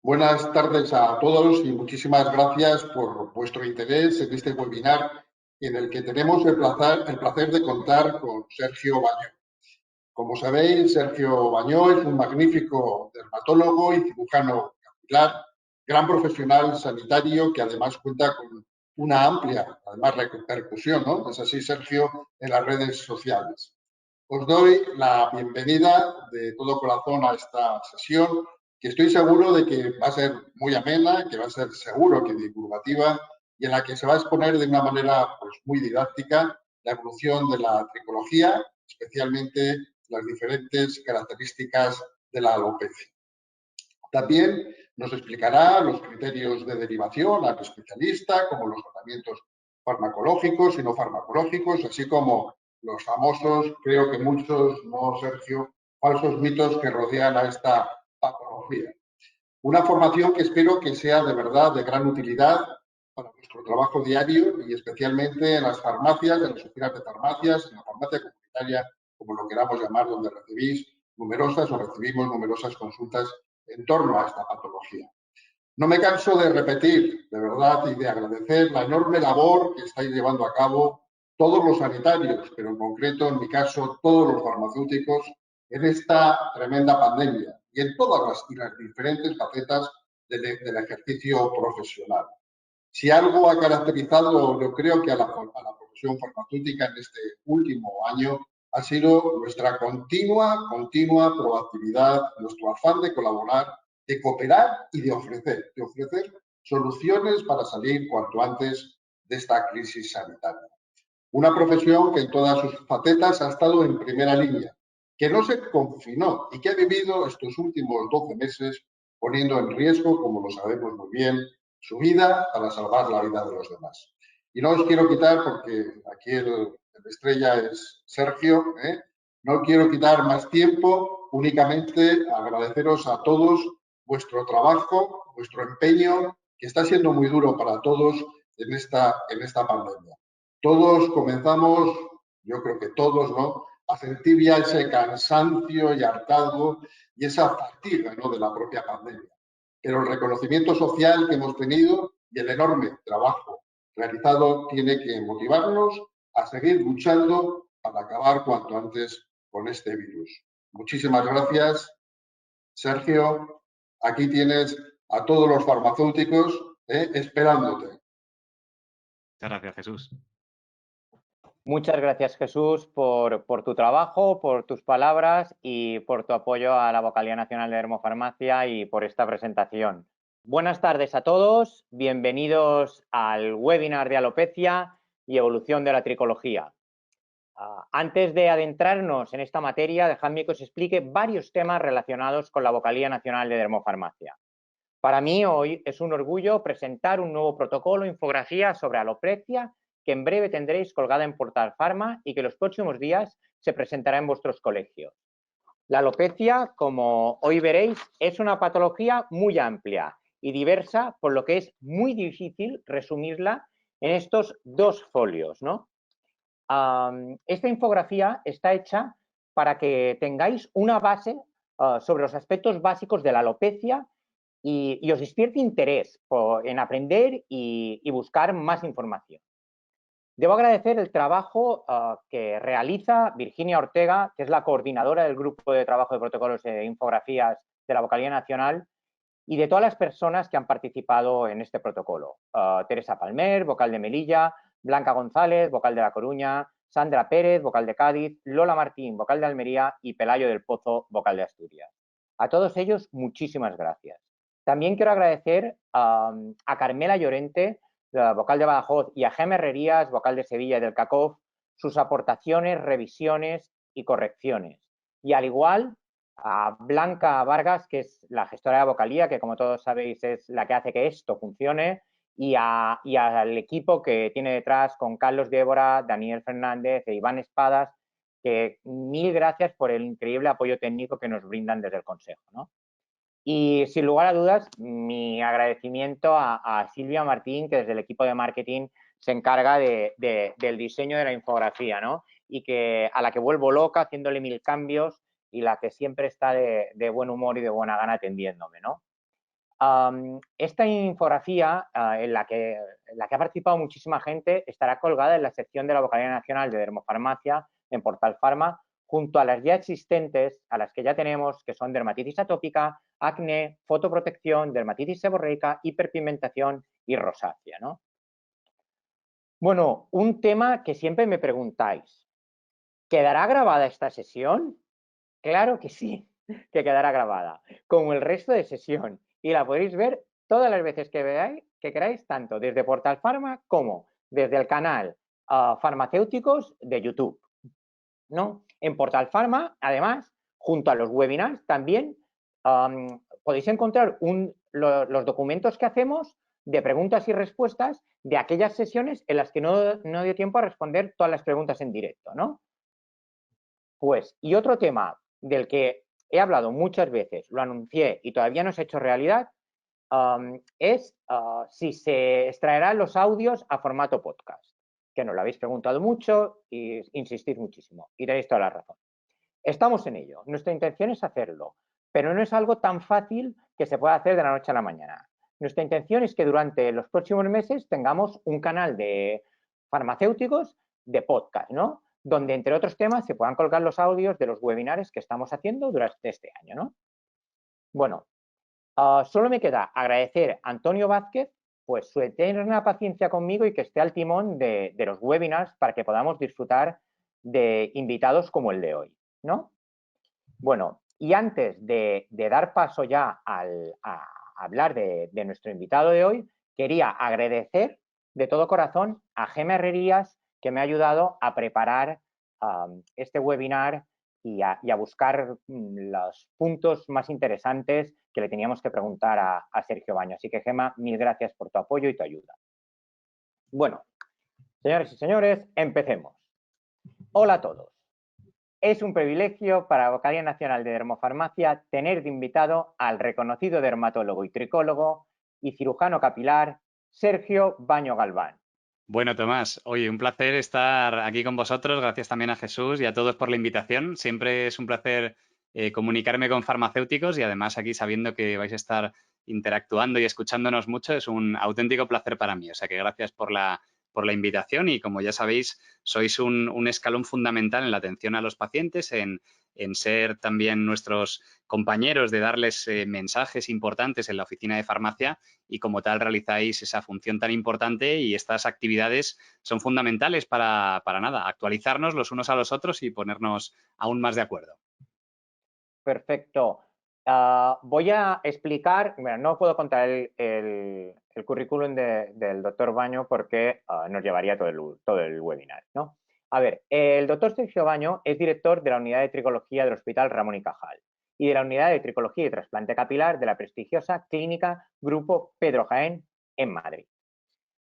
Buenas tardes a todos y muchísimas gracias por vuestro interés en este webinar en el que tenemos el placer de contar con Sergio Bañó. Como sabéis, Sergio Bañó es un magnífico dermatólogo y cirujano capilar, gran profesional sanitario que además cuenta con una amplia, además, repercusión, ¿no? Es así, Sergio, en las redes sociales. Os doy la bienvenida de todo corazón a esta sesión, que estoy seguro de que va a ser muy amena, que va a ser seguro que divulgativa y en la que se va a exponer de una manera pues, muy didáctica la evolución de la tricología, especialmente las diferentes características de la alopecia. También nos explicará los criterios de derivación al especialista, como los tratamientos farmacológicos y no farmacológicos, así como los famosos, creo que muchos, no Sergio, falsos mitos que rodean a esta patología. Una formación que espero que sea de verdad de gran utilidad para nuestro trabajo diario y especialmente en las farmacias, en las oficinas de farmacias, en la farmacia comunitaria, como lo queramos llamar, donde recibís numerosas o recibimos numerosas consultas en torno a esta patología. No me canso de repetir, de verdad, y de agradecer la enorme labor que estáis llevando a cabo todos los sanitarios, pero en concreto, en mi caso, todos los farmacéuticos, en esta tremenda pandemia y en todas las diferentes facetas del ejercicio profesional. Si algo ha caracterizado, yo creo que a la profesión farmacéutica en este último año, ha sido nuestra continua proactividad, nuestro afán de colaborar, de cooperar y de ofrecer soluciones para salir cuanto antes de esta crisis sanitaria. Una profesión que en todas sus facetas ha estado en primera línea, que no se confinó y que ha vivido estos últimos 12 meses poniendo en riesgo, como lo sabemos muy bien, su vida para salvar la vida de los demás. Y no os quiero quitar, porque aquí el estrella es Sergio, no quiero quitar más tiempo, únicamente agradeceros a todos vuestro trabajo, vuestro empeño, que está siendo muy duro para todos en esta pandemia. Todos comenzamos, yo creo que todos, ¿no?, a sentir ya ese cansancio y hartazgo y esa fatiga, ¿no?, de la propia pandemia. Pero el reconocimiento social que hemos tenido y el enorme trabajo realizado tiene que motivarnos a seguir luchando para acabar cuanto antes con este virus. Muchísimas gracias, Sergio. Aquí tienes a todos los farmacéuticos esperándote. Muchas gracias, Jesús. Muchas gracias, Jesús, por tu trabajo, por tus palabras y por tu apoyo a la Vocalía Nacional de Dermofarmacia y por esta presentación. Buenas tardes a todos, bienvenidos al webinar de alopecia y evolución de la tricología. Antes de adentrarnos en esta materia, dejadme que os explique varios temas relacionados con la Vocalía Nacional de Dermofarmacia. Para mí hoy es un orgullo presentar un nuevo protocolo, infografía sobre alopecia que en breve tendréis colgada en Portal Pharma y que los próximos días se presentará en vuestros colegios. La alopecia, como hoy veréis, es una patología muy amplia y diversa, por lo que es muy difícil resumirla en estos dos folios, ¿no? Esta infografía está hecha para que tengáis una base sobre los aspectos básicos de la alopecia y os despierte interés en aprender y buscar más información. Debo agradecer el trabajo que realiza Virginia Ortega, que es la coordinadora del Grupo de Trabajo de Protocolos e Infografías de la Vocalía Nacional, y de todas las personas que han participado en este protocolo. Teresa Palmer, vocal de Melilla, Blanca González, vocal de La Coruña, Sandra Pérez, vocal de Cádiz, Lola Martín, vocal de Almería y Pelayo del Pozo, vocal de Asturias. A todos ellos, muchísimas gracias. También quiero agradecer a Carmela Llorente, vocal de Badajoz, y a Gemma Herrerías, vocal de Sevilla y del CACOF, sus aportaciones, revisiones y correcciones. Y al igual a Blanca Vargas, que es la gestora de vocalía, que como todos sabéis es la que hace que esto funcione, y al equipo que tiene detrás con Carlos Débora, Daniel Fernández e Iván Espadas, que mil gracias por el increíble apoyo técnico que nos brindan desde el Consejo, ¿no? Y sin lugar a dudas, mi agradecimiento a Silvia Martín, que desde el equipo de marketing se encarga del diseño de la infografía, ¿no? Y a la que vuelvo loca haciéndole mil cambios y la que siempre está de buen humor y de buena gana atendiéndome, ¿no? Esta infografía en la que ha participado muchísima gente estará colgada en la sección de la Vocalía Nacional de Dermofarmacia en Portal Pharma, junto a las ya existentes, a las que ya tenemos, que son dermatitis atópica, acné, fotoprotección, dermatitis seborreica, hiperpigmentación y rosácea, ¿no? Bueno, un tema que siempre me preguntáis, ¿quedará grabada esta sesión? Claro que sí, que quedará grabada, como el resto de sesión, y la podéis ver todas las veces que queráis, tanto desde Portal Pharma como desde el canal Farmacéuticos de YouTube, ¿no? En Portal Pharma, además, junto a los webinars, también podéis encontrar los documentos que hacemos de preguntas y respuestas de aquellas sesiones en las que no dio tiempo a responder todas las preguntas en directo, ¿no? Pues, y otro tema del que he hablado muchas veces, lo anuncié y todavía no se ha hecho realidad, es si se extraerán los audios a formato podcast, que nos lo habéis preguntado mucho y insistís muchísimo, y tenéis toda la razón. Estamos en ello, nuestra intención es hacerlo, pero no es algo tan fácil que se pueda hacer de la noche a la mañana. Nuestra intención es que durante los próximos meses tengamos un canal de farmacéuticos de podcast, ¿no? Donde, entre otros temas, se puedan colgar los audios de los webinares que estamos haciendo durante este año, ¿no? Bueno, solo me queda agradecer a Antonio Vázquez pues su eterna paciencia conmigo y que esté al timón de los webinars para que podamos disfrutar de invitados como el de hoy, ¿no? Bueno, y antes de dar paso ya a hablar de nuestro invitado de hoy, quería agradecer de todo corazón a Gema Herrerías, que me ha ayudado a preparar este webinar y a buscar los puntos más interesantes que le teníamos que preguntar a Sergio Baño. Así que, Gema, mil gracias por tu apoyo y tu ayuda. Bueno, señores y señores, empecemos. Hola a todos. Es un privilegio para la Vocalía Nacional de Dermofarmacia tener de invitado al reconocido dermatólogo y tricólogo y cirujano capilar Sergio Baño Galván. Bueno, Tomás, oye, un placer estar aquí con vosotros. Gracias también a Jesús y a todos por la invitación. Siempre es un placer comunicarme con farmacéuticos y además aquí sabiendo que vais a estar interactuando y escuchándonos mucho, es un auténtico placer para mí. O sea que gracias por la invitación y como ya sabéis, sois un escalón fundamental en la atención a los pacientes, en ser también nuestros compañeros de darles mensajes importantes en la oficina de farmacia y como tal realizáis esa función tan importante y estas actividades son fundamentales para actualizarnos los unos a los otros y ponernos aún más de acuerdo. Perfecto. Voy a explicar, bueno, no puedo contar el currículum del doctor Baño porque nos llevaría todo el webinar, ¿no? A ver, el doctor Sergio Baño es director de la unidad de tricología del Hospital Ramón y Cajal y de la unidad de tricología y trasplante capilar de la prestigiosa clínica Grupo Pedro Jaén en Madrid.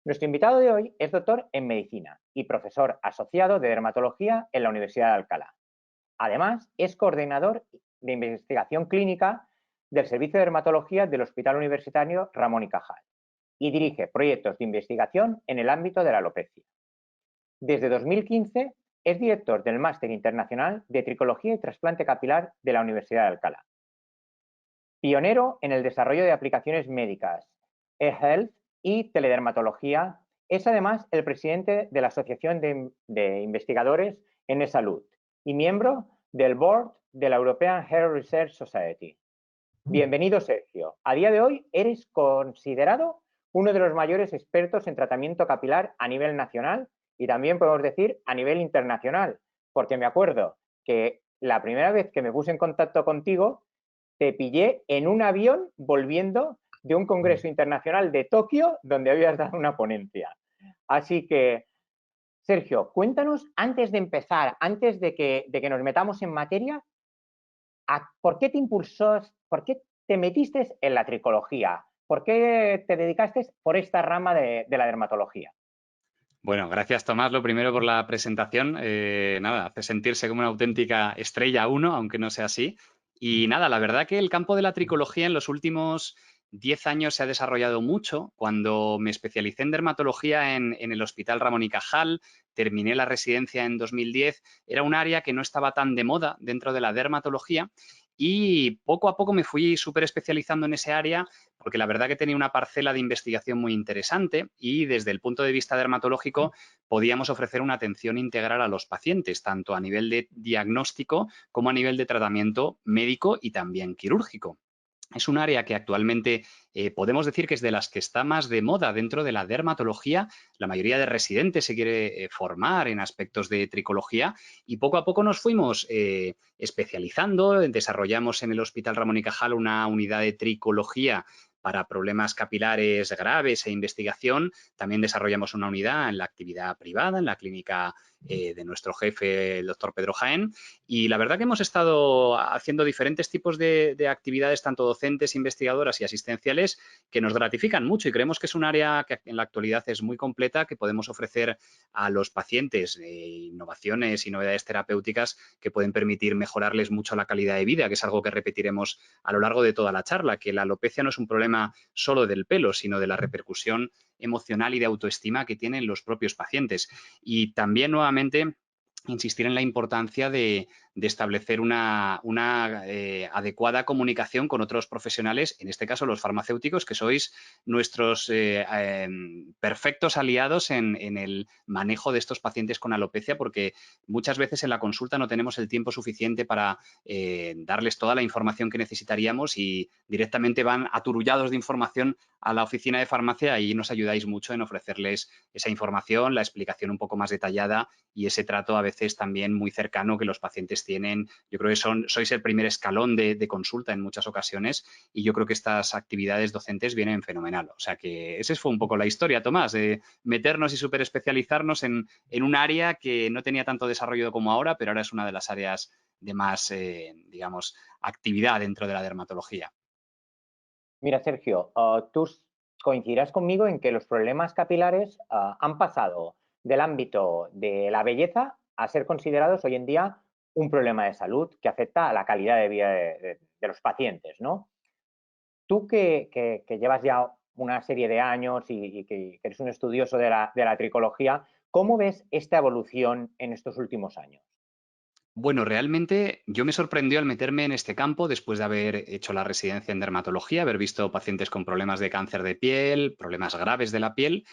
Nuestro invitado de hoy es doctor en medicina y profesor asociado de dermatología en la Universidad de Alcalá. Además, es coordinador de investigación clínica del Servicio de Dermatología del Hospital Universitario Ramón y Cajal y dirige proyectos de investigación en el ámbito de la alopecia. Desde 2015 es director del Máster Internacional de Tricología y Trasplante Capilar de la Universidad de Alcalá. Pionero en el desarrollo de aplicaciones médicas, e-health y teledermatología, es además el presidente de la Asociación de Investigadores en e-Salud y miembro del Board de la European Hair Research Society. Bienvenido, Sergio. A día de hoy eres considerado uno de los mayores expertos en tratamiento capilar a nivel nacional y también podemos decir a nivel internacional, porque me acuerdo que la primera vez que me puse en contacto contigo te pillé en un avión volviendo de un congreso internacional de Tokio donde habías dado una ponencia. Así que, Sergio, cuéntanos antes de empezar, antes de que nos metamos en materia, ¿por qué te impulsó, por qué te metiste en la tricología? ¿Por qué te dedicaste por esta rama de la dermatología? Bueno, gracias Tomás, lo primero por la presentación. Nada, hace sentirse como una auténtica estrella uno, aunque no sea así. Y nada, la verdad que el campo de la tricología en los últimos 10 años se ha desarrollado mucho. Cuando me especialicé en dermatología en el Hospital Ramón y Cajal, terminé la residencia en 2010, era un área que no estaba tan de moda dentro de la dermatología y poco a poco me fui súper especializando en ese área porque la verdad que tenía una parcela de investigación muy interesante y desde el punto de vista dermatológico podíamos ofrecer una atención integral a los pacientes, tanto a nivel de diagnóstico como a nivel de tratamiento médico y también quirúrgico. Es un área que actualmente podemos decir que es de las que está más de moda dentro de la dermatología. La mayoría de residentes se quiere formar en aspectos de tricología y poco a poco nos fuimos especializando. Desarrollamos en el Hospital Ramón y Cajal una unidad de tricología para problemas capilares graves e investigación. También desarrollamos una unidad en la actividad privada, en la clínica de nuestro jefe, el doctor Pedro Jaén. Y la verdad que hemos estado haciendo diferentes tipos de actividades, tanto docentes, investigadoras y asistenciales, que nos gratifican mucho y creemos que es un área que en la actualidad es muy completa, que podemos ofrecer a los pacientes innovaciones y novedades terapéuticas que pueden permitir mejorarles mucho la calidad de vida, que es algo que repetiremos a lo largo de toda la charla, que la alopecia no es un problema solo del pelo, sino de la repercusión emocional y de autoestima que tienen los propios pacientes. Y también, nuevamente, insistir en la importancia de establecer una adecuada comunicación con otros profesionales, en este caso los farmacéuticos, que sois nuestros perfectos aliados en el manejo de estos pacientes con alopecia, porque muchas veces en la consulta no tenemos el tiempo suficiente para darles toda la información que necesitaríamos y directamente van aturullados de información a la oficina de farmacia y nos ayudáis mucho en ofrecerles esa información, la explicación un poco más detallada y ese trato a veces también muy cercano que los pacientes tienen. Yo creo que sois el primer escalón de consulta en muchas ocasiones y yo creo que estas actividades docentes vienen fenomenal. O sea que esa fue un poco la historia, Tomás, de meternos y súper especializarnos en un área que no tenía tanto desarrollo como ahora, pero ahora es una de las áreas de más, digamos, actividad dentro de la dermatología. Mira, Sergio, tú coincidirás conmigo en que los problemas capilares han pasado del ámbito de la belleza a ser considerados hoy en día un problema de salud que afecta a la calidad de vida de los pacientes, ¿no? Tú que llevas ya una serie de años y que eres un estudioso de la tricología, ¿cómo ves esta evolución en estos últimos años? Bueno, realmente yo me sorprendió al meterme en este campo después de haber hecho la residencia en dermatología, haber visto pacientes con problemas de cáncer de piel, problemas graves de la piel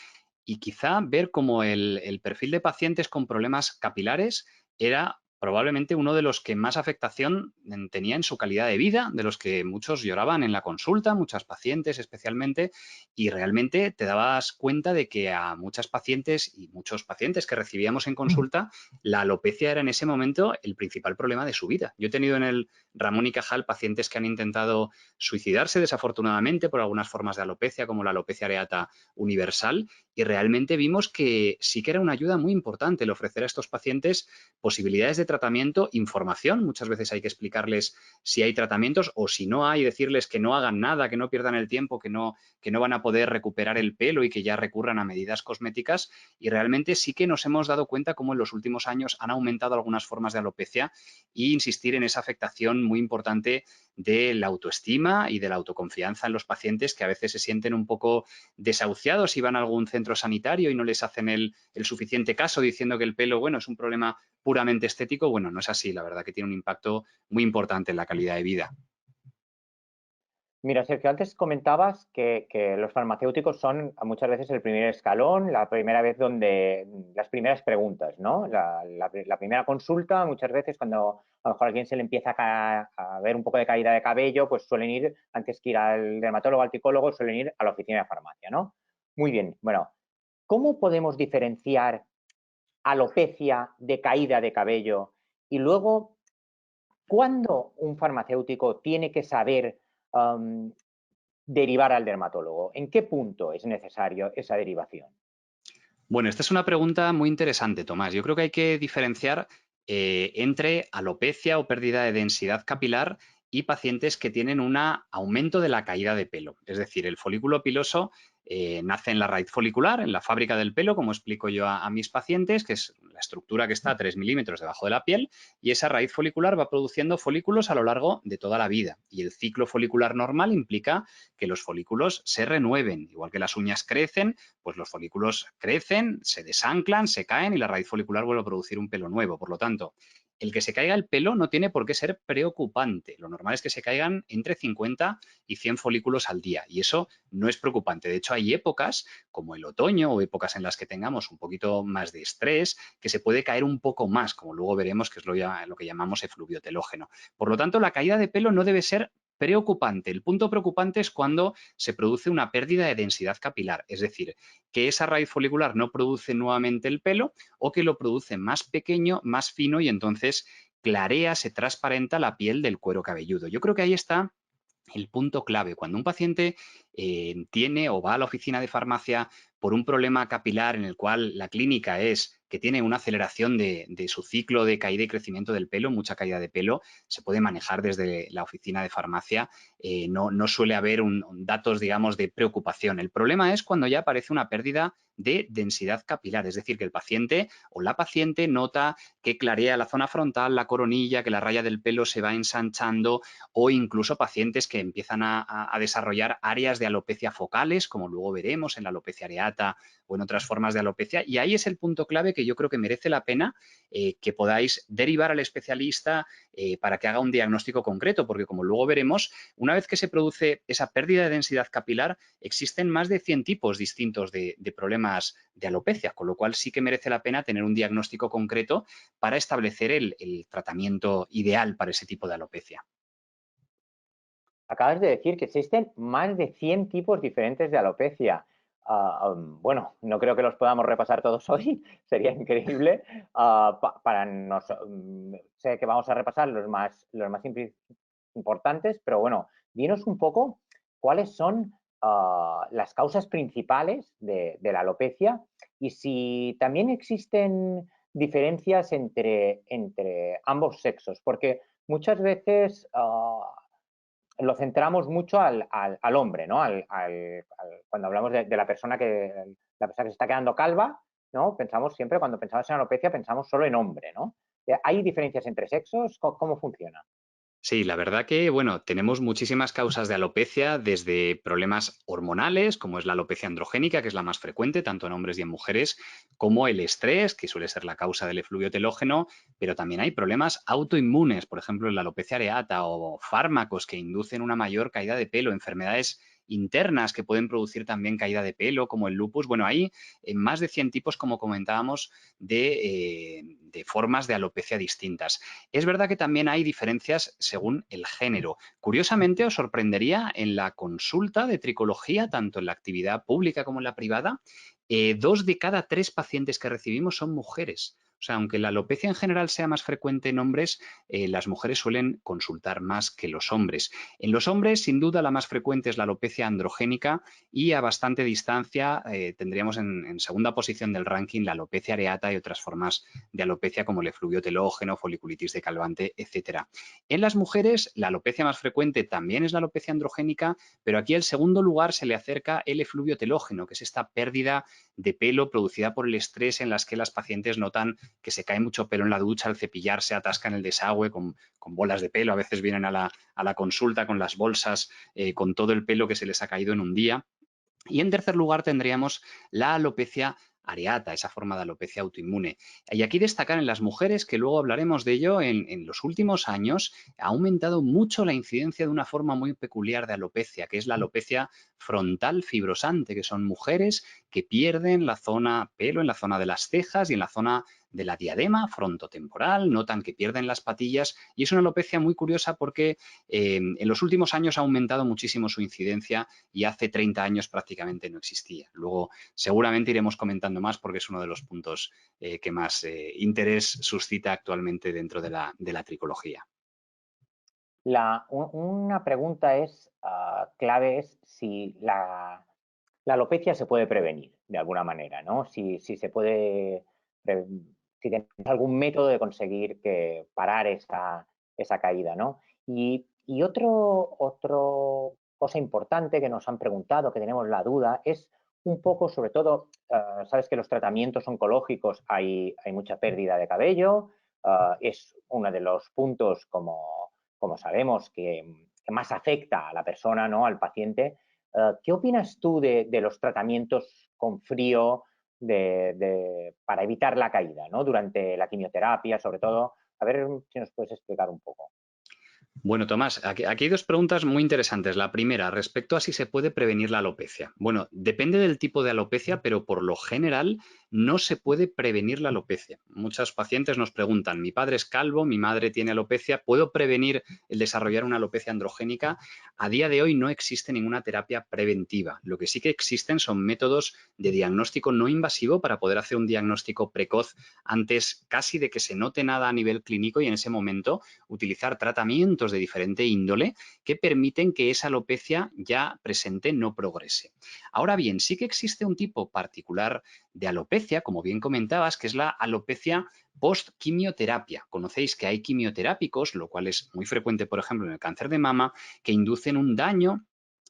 y quizá ver cómo el perfil de pacientes con problemas capilares era probablemente uno de los que más afectación tenía en su calidad de vida, de los que muchos lloraban en la consulta, muchas pacientes especialmente, y realmente te dabas cuenta de que a muchas pacientes y muchos pacientes que recibíamos en consulta, la alopecia era en ese momento el principal problema de su vida. Yo he tenido en el Ramón y Cajal pacientes que han intentado suicidarse desafortunadamente por algunas formas de alopecia, como la alopecia areata universal, y realmente vimos que sí que era una ayuda muy importante el ofrecer a estos pacientes posibilidades de tratamiento, información. Muchas veces hay que explicarles si hay tratamientos o si no hay, decirles que no hagan nada, que no pierdan el tiempo, que no van a poder recuperar el pelo y que ya recurran a medidas cosméticas. Y realmente sí que nos hemos dado cuenta cómo en los últimos años han aumentado algunas formas de alopecia e insistir en esa afectación muy importante de la autoestima y de la autoconfianza en los pacientes que a veces se sienten un poco desahuciados si van a algún centro sanitario y no les hacen el suficiente caso diciendo que el pelo, bueno, es un problema puramente estético. Bueno, no es así, la verdad que tiene un impacto muy importante en la calidad de vida. Mira, Sergio, antes comentabas que los farmacéuticos son muchas veces el primer escalón, la primera vez donde las primeras preguntas, ¿no? La primera consulta, muchas veces cuando a lo mejor a alguien se le empieza a ver un poco de caída de cabello, pues suelen ir, antes que ir al dermatólogo, al psicólogo, suelen ir a la oficina de farmacia, ¿no? Muy bien, bueno, ¿cómo podemos diferenciar alopecia de caída de cabello? Y luego, ¿cuándo un farmacéutico tiene que saber derivar al dermatólogo? ¿En qué punto es necesario esa derivación? Bueno, esta es una pregunta muy interesante, Tomás. Yo creo que hay que diferenciar entre alopecia o pérdida de densidad capilar y pacientes que tienen un aumento de la caída de pelo. Es decir, el folículo piloso nace en la raíz folicular, en la fábrica del pelo, como explico yo a mis pacientes, que es la estructura que está a 3 milímetros debajo de la piel, y esa raíz folicular va produciendo folículos a lo largo de toda la vida. Y el ciclo folicular normal implica que los folículos se renueven. Igual que las uñas crecen, pues los folículos crecen, se desanclan, se caen y la raíz folicular vuelve a producir un pelo nuevo. Por lo tanto, el que se caiga el pelo no tiene por qué ser preocupante. Lo normal es que se caigan entre 50 y 100 folículos al día y eso no es preocupante. De hecho, hay épocas como el otoño o épocas en las que tengamos un poquito más de estrés que se puede caer un poco más, como luego veremos que es lo que llamamos efluvio telógeno. Por lo tanto, la caída de pelo no debe ser preocupante. El punto preocupante es cuando se produce una pérdida de densidad capilar, es decir, que esa raíz folicular no produce nuevamente el pelo o que lo produce más pequeño, más fino y entonces clarea, se transparenta la piel del cuero cabelludo. Yo creo que ahí está el punto clave. Cuando un paciente tiene o va a la oficina de farmacia por un problema capilar en el cual la clínica es que tiene una aceleración de su ciclo de caída y crecimiento del pelo, mucha caída de pelo, se puede manejar desde la oficina de farmacia. No suele haber datos, digamos, de preocupación. El problema es cuando ya aparece una pérdida de densidad capilar, es decir, que el paciente o la paciente nota que clarea la zona frontal, la coronilla, que la raya del pelo se va ensanchando o incluso pacientes que empiezan a desarrollar áreas de alopecia focales, como luego veremos en la alopecia areata o en otras formas de alopecia. Y ahí es el punto clave que yo creo que merece la pena que podáis derivar al especialista para que haga un diagnóstico concreto, porque como luego veremos, una vez que se produce esa pérdida de densidad capilar, existen más de 100 tipos distintos de problemas de alopecia, con lo cual sí que merece la pena tener un diagnóstico concreto para establecer el tratamiento ideal para ese tipo de alopecia. Acabas de decir que existen más de 100 tipos diferentes de alopecia. Bueno, no creo que los podamos repasar todos hoy, sería increíble. Sé que vamos a repasar los más importantes, pero bueno, dinos un poco cuáles son las causas principales de la alopecia y si también existen diferencias entre ambos sexos, porque muchas veces lo centramos mucho al hombre, ¿no? Cuando hablamos de la persona que se está quedando calva, ¿no? Pensamos siempre, cuando pensamos en alopecia, pensamos solo en hombre, ¿no? ¿Hay diferencias entre sexos? ¿Cómo funciona? Sí, la verdad que, bueno, tenemos muchísimas causas de alopecia, desde problemas hormonales, como es la alopecia androgénica, que es la más frecuente, tanto en hombres y en mujeres, como el estrés, que suele ser la causa del efluvio telógeno, pero también hay problemas autoinmunes, por ejemplo, en la alopecia areata, o fármacos que inducen una mayor caída de pelo, enfermedades internas que pueden producir también caída de pelo, como el lupus. Bueno, hay más de 100 tipos, como comentábamos, de formas de alopecia distintas. Es verdad que también hay diferencias según el género. Curiosamente, os sorprendería en la consulta de tricología, tanto en la actividad pública como en la privada, 2 de cada 3 pacientes que recibimos son mujeres. O sea, aunque la alopecia en general sea más frecuente en hombres, las mujeres suelen consultar más que los hombres. En los hombres, sin duda, la más frecuente es la alopecia androgénica y a bastante distancia tendríamos en segunda posición del ranking la alopecia areata y otras formas de alopecia como el efluvio telógeno, foliculitis de Calvante, etcétera. En las mujeres, la alopecia más frecuente también es la alopecia androgénica, pero aquí al segundo lugar se le acerca el efluvio telógeno, que es esta pérdida de pelo producida por el estrés en las que las pacientes notan que se cae mucho pelo en la ducha, al cepillarse, atascan el desagüe con bolas de pelo, a veces vienen a la consulta con las bolsas, con todo el pelo que se les ha caído en un día. Y en tercer lugar tendríamos la alopecia areata, esa forma de alopecia autoinmune. Y aquí destacar en las mujeres, que luego hablaremos de ello, en los últimos años ha aumentado mucho la incidencia de una forma muy peculiar de alopecia, que es la alopecia frontal fibrosante, que son mujeres que pierden la zona pelo en la zona de las cejas y en la zona de la diadema frontotemporal, notan que pierden las patillas y es una alopecia muy curiosa porque en los últimos años ha aumentado muchísimo su incidencia y hace 30 años prácticamente no existía. Luego seguramente iremos comentando más porque es uno de los puntos que más interés suscita actualmente dentro de la tricología. Una pregunta clave es si la alopecia se puede prevenir de alguna manera, ¿no? Si se puede, si tenemos algún método de conseguir parar esa caída, ¿no? Y otro cosa importante que nos han preguntado, que tenemos la duda, es un poco, sobre todo, sabes que los tratamientos oncológicos hay mucha pérdida de cabello, es uno de los puntos, como sabemos, que más afecta a la persona, ¿no? Al paciente. ¿Qué opinas tú de los tratamientos con frío para evitar la caída, ¿no? Durante la quimioterapia, sobre todo, A ver si nos puedes explicar un poco. Bueno, Tomás, aquí hay dos preguntas muy interesantes. La primera, respecto a si se puede prevenir la alopecia. Bueno, depende del tipo de alopecia, pero por lo general no se puede prevenir la alopecia. Muchos pacientes nos preguntan, mi padre es calvo, mi madre tiene alopecia, ¿puedo prevenir el desarrollar una alopecia androgénica? A día de hoy no existe ninguna terapia preventiva. Lo que sí que existen son métodos de diagnóstico no invasivo para poder hacer un diagnóstico precoz antes casi de que se note nada a nivel clínico y en ese momento utilizar tratamientos de diferente índole que permiten que esa alopecia ya presente no progrese. Ahora bien, sí que existe un tipo particular de alopecia, como bien comentabas, que es la alopecia post-quimioterapia. Conocéis que hay quimioterápicos, lo cual es muy frecuente, por ejemplo, en el cáncer de mama, que inducen un daño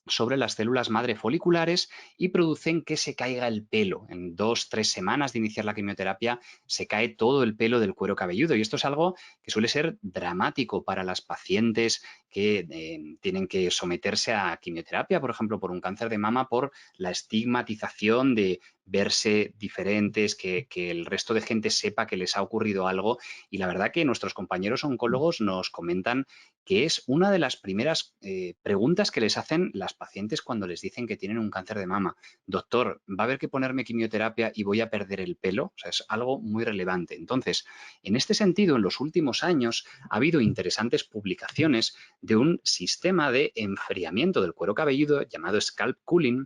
sobre las células madre foliculares y producen que se caiga el pelo. En 2-3 semanas de iniciar la quimioterapia se cae todo el pelo del cuero cabelludo y esto es algo que suele ser dramático para las pacientes que tienen que someterse a quimioterapia, por ejemplo, por un cáncer de mama, por la estigmatización de verse diferentes, que el resto de gente sepa que les ha ocurrido algo y la verdad que nuestros compañeros oncólogos nos comentan que es una de las primeras preguntas que les hacen las pacientes cuando les dicen que tienen un cáncer de mama. Doctor, ¿va a haber que ponerme quimioterapia y voy a perder el pelo? O sea, es algo muy relevante. Entonces, en este sentido, en los últimos años ha habido interesantes publicaciones de un sistema de enfriamiento del cuero cabelludo llamado scalp cooling,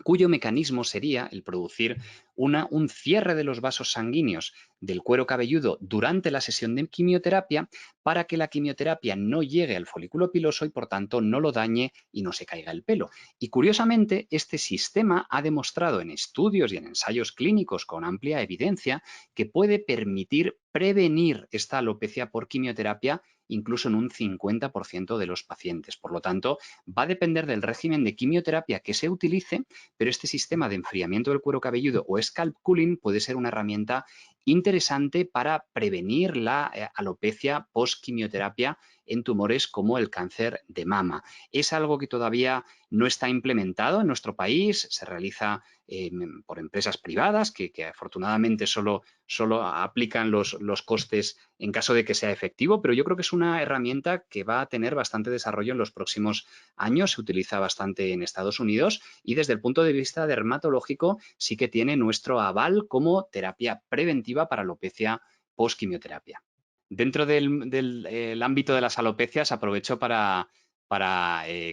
cuyo mecanismo sería el producir un cierre de los vasos sanguíneos del cuero cabelludo durante la sesión de quimioterapia para que la quimioterapia no llegue al folículo piloso y por tanto no lo dañe y no se caiga el pelo. Y curiosamente, este sistema ha demostrado en estudios y en ensayos clínicos con amplia evidencia que puede permitir prevenir esta alopecia por quimioterapia incluso en un 50% de los pacientes. Por lo tanto, va a depender del régimen de quimioterapia que se utilice, pero este sistema de enfriamiento del cuero cabelludo o scalp cooling puede ser una herramienta interesante para prevenir la alopecia post-quimioterapia en tumores como el cáncer de mama. Es algo que todavía no está implementado en nuestro país, se realiza por empresas privadas que afortunadamente solo aplican los costes en caso de que sea efectivo, pero yo creo que es una herramienta que va a tener bastante desarrollo en los próximos años, se utiliza bastante en Estados Unidos y desde el punto de vista dermatológico sí que tiene nuestro aval como terapia preventiva para alopecia post-quimioterapia. Dentro del ámbito de las alopecias aprovecho para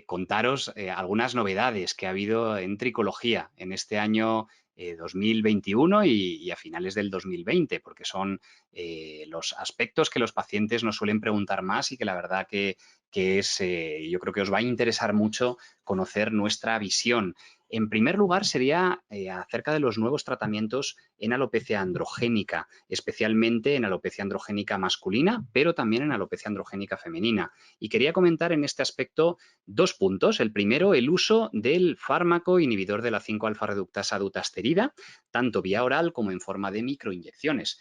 contaros algunas novedades que ha habido en tricología en este año 2021 y a finales del 2020, porque son los aspectos que los pacientes nos suelen preguntar más y que la verdad que es, yo creo que os va a interesar mucho conocer nuestra visión. En primer lugar, sería acerca de los nuevos tratamientos en alopecia androgénica, especialmente en alopecia androgénica masculina, pero también en alopecia androgénica femenina. Y quería comentar en este aspecto dos puntos. El primero, el uso del fármaco inhibidor de la 5-alfa-reductasa dutasterida, tanto vía oral como en forma de microinyecciones.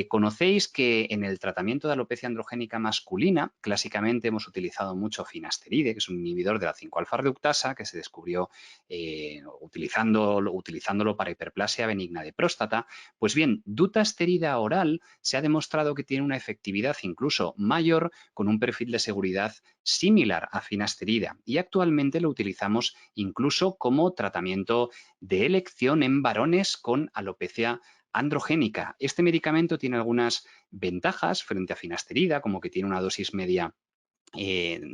Conocéis que en el tratamiento de alopecia androgénica masculina, clásicamente hemos utilizado mucho finasteride, que es un inhibidor de la 5-alfa-reductasa, que se descubrió utilizándolo para hiperplasia benigna de próstata. Pues bien, dutasterida oral se ha demostrado que tiene una efectividad incluso mayor con un perfil de seguridad similar a finasterida y actualmente lo utilizamos incluso como tratamiento de elección en varones con alopecia androgénica. Este medicamento tiene algunas ventajas frente a finasterida, como que tiene una dosis media,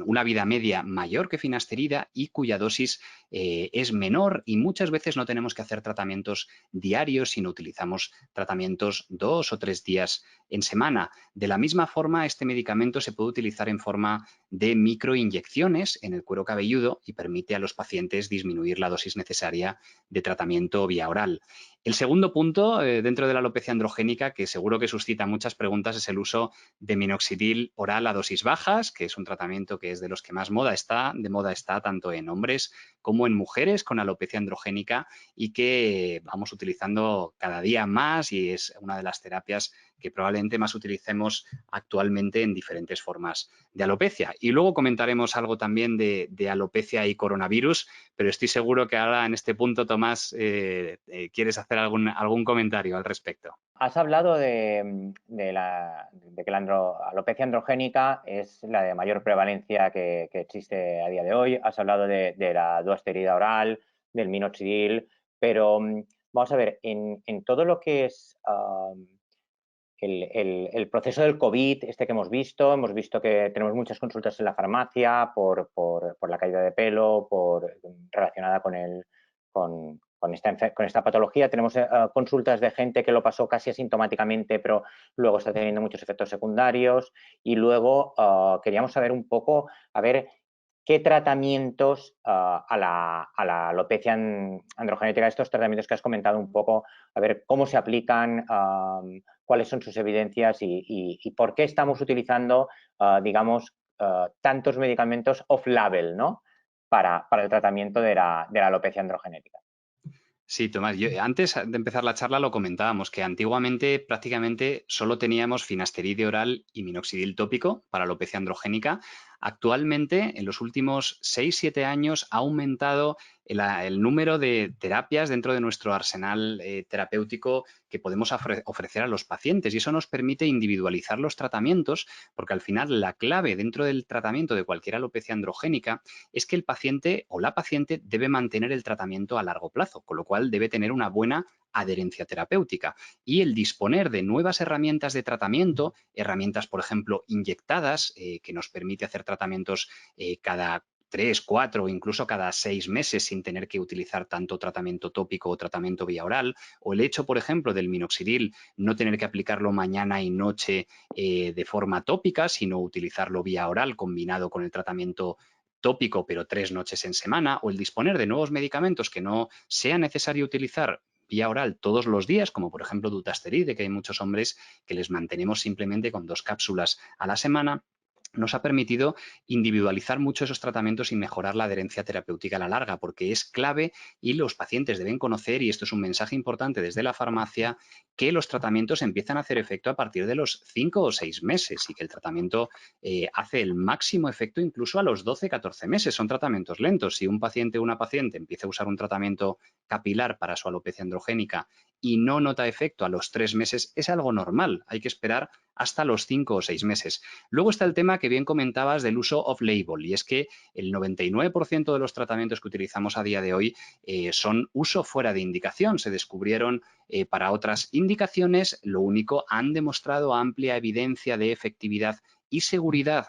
una vida media mayor que finasterida y cuya dosis es menor y muchas veces no tenemos que hacer tratamientos diarios, sino utilizamos tratamientos 2 o 3 días en semana. De la misma forma, este medicamento se puede utilizar en forma de microinyecciones en el cuero cabelludo y permite a los pacientes disminuir la dosis necesaria de tratamiento vía oral. El segundo punto dentro de la alopecia androgénica, que seguro que suscita muchas preguntas, es el uso de minoxidil oral a dosis bajas, que es un tratamiento que es de los que más de moda está tanto en hombres como en mujeres con alopecia androgénica y que vamos utilizando cada día más y es una de las terapias que probablemente más utilicemos actualmente en diferentes formas de alopecia. Y luego comentaremos algo también de alopecia y coronavirus, pero estoy seguro que ahora en este punto, Tomás, quieres hacer algún comentario al respecto. Has hablado de que la alopecia androgénica es la de mayor prevalencia que existe a día de hoy. Has hablado de la duosterida oral, del minoxidil, pero vamos a ver, en todo lo que es el proceso del COVID, que hemos visto que tenemos muchas consultas en la farmacia por la caída de pelo, relacionada con esta patología. Tenemos consultas de gente que lo pasó casi asintomáticamente, pero luego está teniendo muchos efectos secundarios. Y luego queríamos saber un poco, a ver, qué tratamientos a la alopecia androgenética, estos tratamientos que has comentado un poco, a ver cómo se aplican, cuáles son sus evidencias y por qué estamos utilizando, digamos, tantos medicamentos off-label, ¿no? Para el tratamiento de la alopecia androgenética. Sí, Tomás, antes de empezar la charla lo comentábamos, que antiguamente prácticamente solo teníamos finasteride oral y minoxidil tópico para alopecia androgénica. Actualmente, en los últimos 6-7 años, ha aumentado el número de terapias dentro de nuestro arsenal terapéutico que podemos ofrecer a los pacientes, y eso nos permite individualizar los tratamientos, porque al final la clave dentro del tratamiento de cualquier alopecia androgénica es que el paciente o la paciente debe mantener el tratamiento a largo plazo, con lo cual debe tener una buena adherencia terapéutica. Y el disponer de nuevas herramientas de tratamiento, herramientas, por ejemplo, inyectadas, que nos permite hacer tratamientos cada 3, 4 o incluso cada 6 meses sin tener que utilizar tanto tratamiento tópico o tratamiento vía oral, o el hecho, por ejemplo, del minoxidil, no tener que aplicarlo mañana y noche de forma tópica, sino utilizarlo vía oral combinado con el tratamiento tópico, pero 3 noches en semana, o el disponer de nuevos medicamentos que no sea necesario utilizar vía oral todos los días, como por ejemplo dutasteride, que hay muchos hombres que les mantenemos simplemente con 2 cápsulas a la semana, nos ha permitido individualizar mucho esos tratamientos y mejorar la adherencia terapéutica a la larga, porque es clave y los pacientes deben conocer, y esto es un mensaje importante desde la farmacia, que los tratamientos empiezan a hacer efecto a partir de los 5 o 6 meses y que el tratamiento hace el máximo efecto incluso a los 12-14 meses. Son tratamientos lentos. Si un paciente o una paciente empieza a usar un tratamiento capilar para su alopecia androgénica y no nota efecto a los 3 meses, es algo normal. Hay que esperar hasta los 5 o 6 meses. Luego está el tema que bien comentabas del uso off-label, y es que el 99% de los tratamientos que utilizamos a día de hoy son uso fuera de indicación. Se descubrieron para otras indicaciones, lo único, han demostrado amplia evidencia de efectividad y seguridad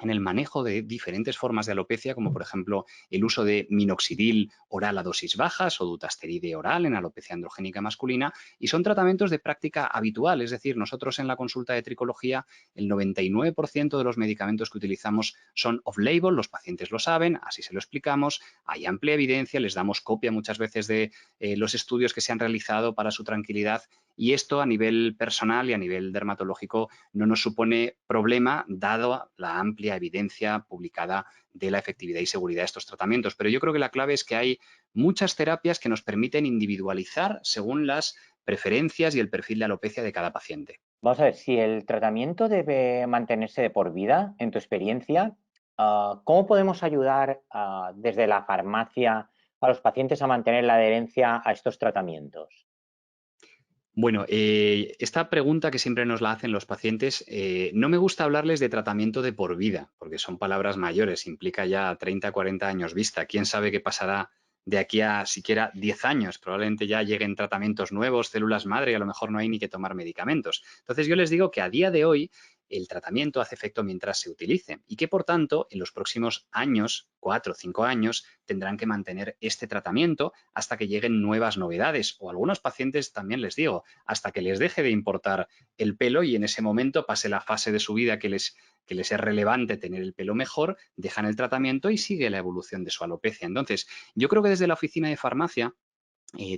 en el manejo de diferentes formas de alopecia, como por ejemplo el uso de minoxidil oral a dosis bajas o dutasteride oral en alopecia androgénica masculina, y son tratamientos de práctica habitual. Es decir, nosotros en la consulta de tricología el 99% de los medicamentos que utilizamos son off-label, los pacientes lo saben, así se lo explicamos, hay amplia evidencia, les damos copia muchas veces de los estudios que se han realizado para su tranquilidad, y esto a nivel personal y a nivel dermatológico no nos supone problema, dado la amplia evidencia publicada de la efectividad y seguridad de estos tratamientos. Pero yo creo que la clave es que hay muchas terapias que nos permiten individualizar según las preferencias y el perfil de alopecia de cada paciente. Vamos a ver, si el tratamiento debe mantenerse de por vida, en tu experiencia, ¿cómo podemos ayudar desde la farmacia a los pacientes a mantener la adherencia a estos tratamientos? Bueno, esta pregunta que siempre nos la hacen los pacientes, no me gusta hablarles de tratamiento de por vida, porque son palabras mayores, implica ya 30, 40 años vista. ¿Quién sabe qué pasará de aquí a siquiera 10 años? Probablemente ya lleguen tratamientos nuevos, células madre, y a lo mejor no hay ni que tomar medicamentos. Entonces yo les digo que a día de hoy el tratamiento hace efecto mientras se utilice y que, por tanto, en los próximos años, 4 o 5 años, tendrán que mantener este tratamiento hasta que lleguen nuevas novedades, o a algunos pacientes también les digo, hasta que les deje de importar el pelo y en ese momento pase la fase de su vida que les es relevante tener el pelo mejor, dejan el tratamiento y sigue la evolución de su alopecia. Entonces, yo creo que desde la oficina de farmacia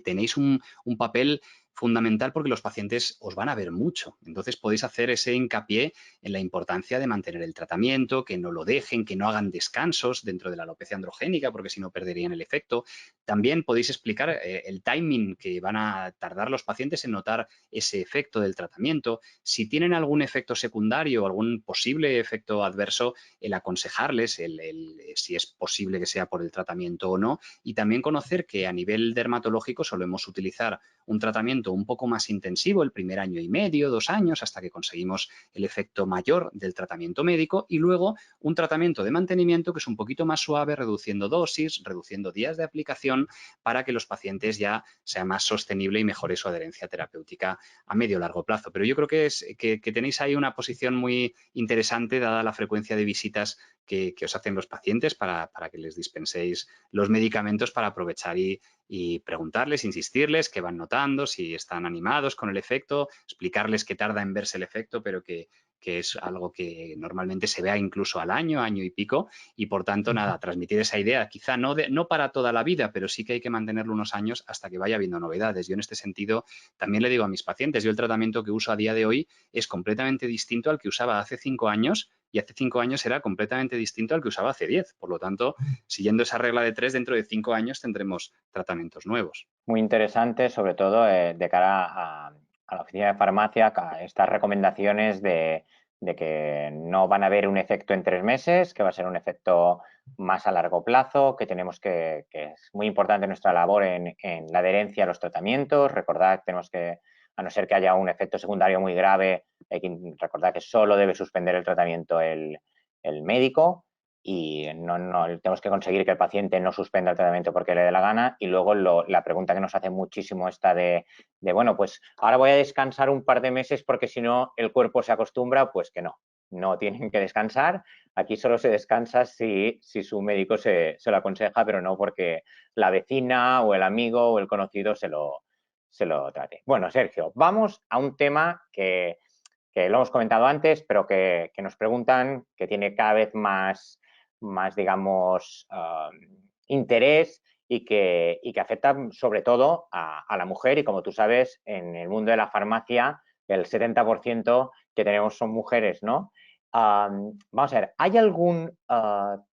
tenéis un papel fundamental porque los pacientes os van a ver mucho. Entonces podéis hacer ese hincapié en la importancia de mantener el tratamiento, que no lo dejen, que no hagan descansos dentro de la alopecia androgénica, porque si no perderían el efecto. También podéis explicar el timing que van a tardar los pacientes en notar ese efecto del tratamiento. Si tienen algún efecto secundario o algún posible efecto adverso, el aconsejarles si es posible que sea por el tratamiento o no. Y también conocer que a nivel dermatológico solemos utilizar un tratamiento un poco más intensivo el primer año y medio, 2 años, hasta que conseguimos el efecto mayor del tratamiento médico, y luego un tratamiento de mantenimiento que es un poquito más suave, reduciendo dosis, reduciendo días de aplicación, para que los pacientes ya sea más sostenible y mejore su adherencia terapéutica a medio o largo plazo. Pero yo creo que tenéis ahí una posición muy interesante dada la frecuencia de visitas que os hacen los pacientes para que les dispenséis los medicamentos, para aprovechar y preguntarles, insistirles qué van notando, si están animados con el efecto, explicarles que tarda en verse el efecto, pero que es algo que normalmente se vea incluso al año, año y pico, y por tanto, nada, transmitir esa idea, quizá no para toda la vida, pero sí que hay que mantenerlo unos años hasta que vaya habiendo novedades. Yo en este sentido también le digo a mis pacientes, yo el tratamiento que uso a día de hoy es completamente distinto al que usaba hace 5 años, y hace 5 años era completamente distinto al que usaba hace 10. Por lo tanto, siguiendo esa regla de 3, dentro de 5 años tendremos tratamientos nuevos. Muy interesante, sobre todo de cara a la oficina de farmacia, a estas recomendaciones de que no van a haber un efecto en 3 meses, que va a ser un efecto más a largo plazo, que tenemos que es muy importante nuestra labor en la adherencia a los tratamientos. Recordad, tenemos que, a no ser que haya un efecto secundario muy grave, hay que recordar que solo debe suspender el tratamiento el médico, y no tenemos que conseguir que el paciente no suspenda el tratamiento porque le dé la gana. Y luego la pregunta que nos hace muchísimo esta de bueno, pues ahora voy a descansar un par de meses porque si no el cuerpo se acostumbra. Pues que no tienen que descansar. Aquí solo se descansa si su médico se lo aconseja, pero no porque la vecina o el amigo o el conocido se lo trate. Bueno, Sergio, vamos a un tema que lo hemos comentado antes, pero que nos preguntan, que tiene cada vez más digamos, interés, y que afecta sobre todo a la mujer. Y como tú sabes, en el mundo de la farmacia, el 70% que tenemos son mujeres, ¿no? Vamos a ver, ¿hay algún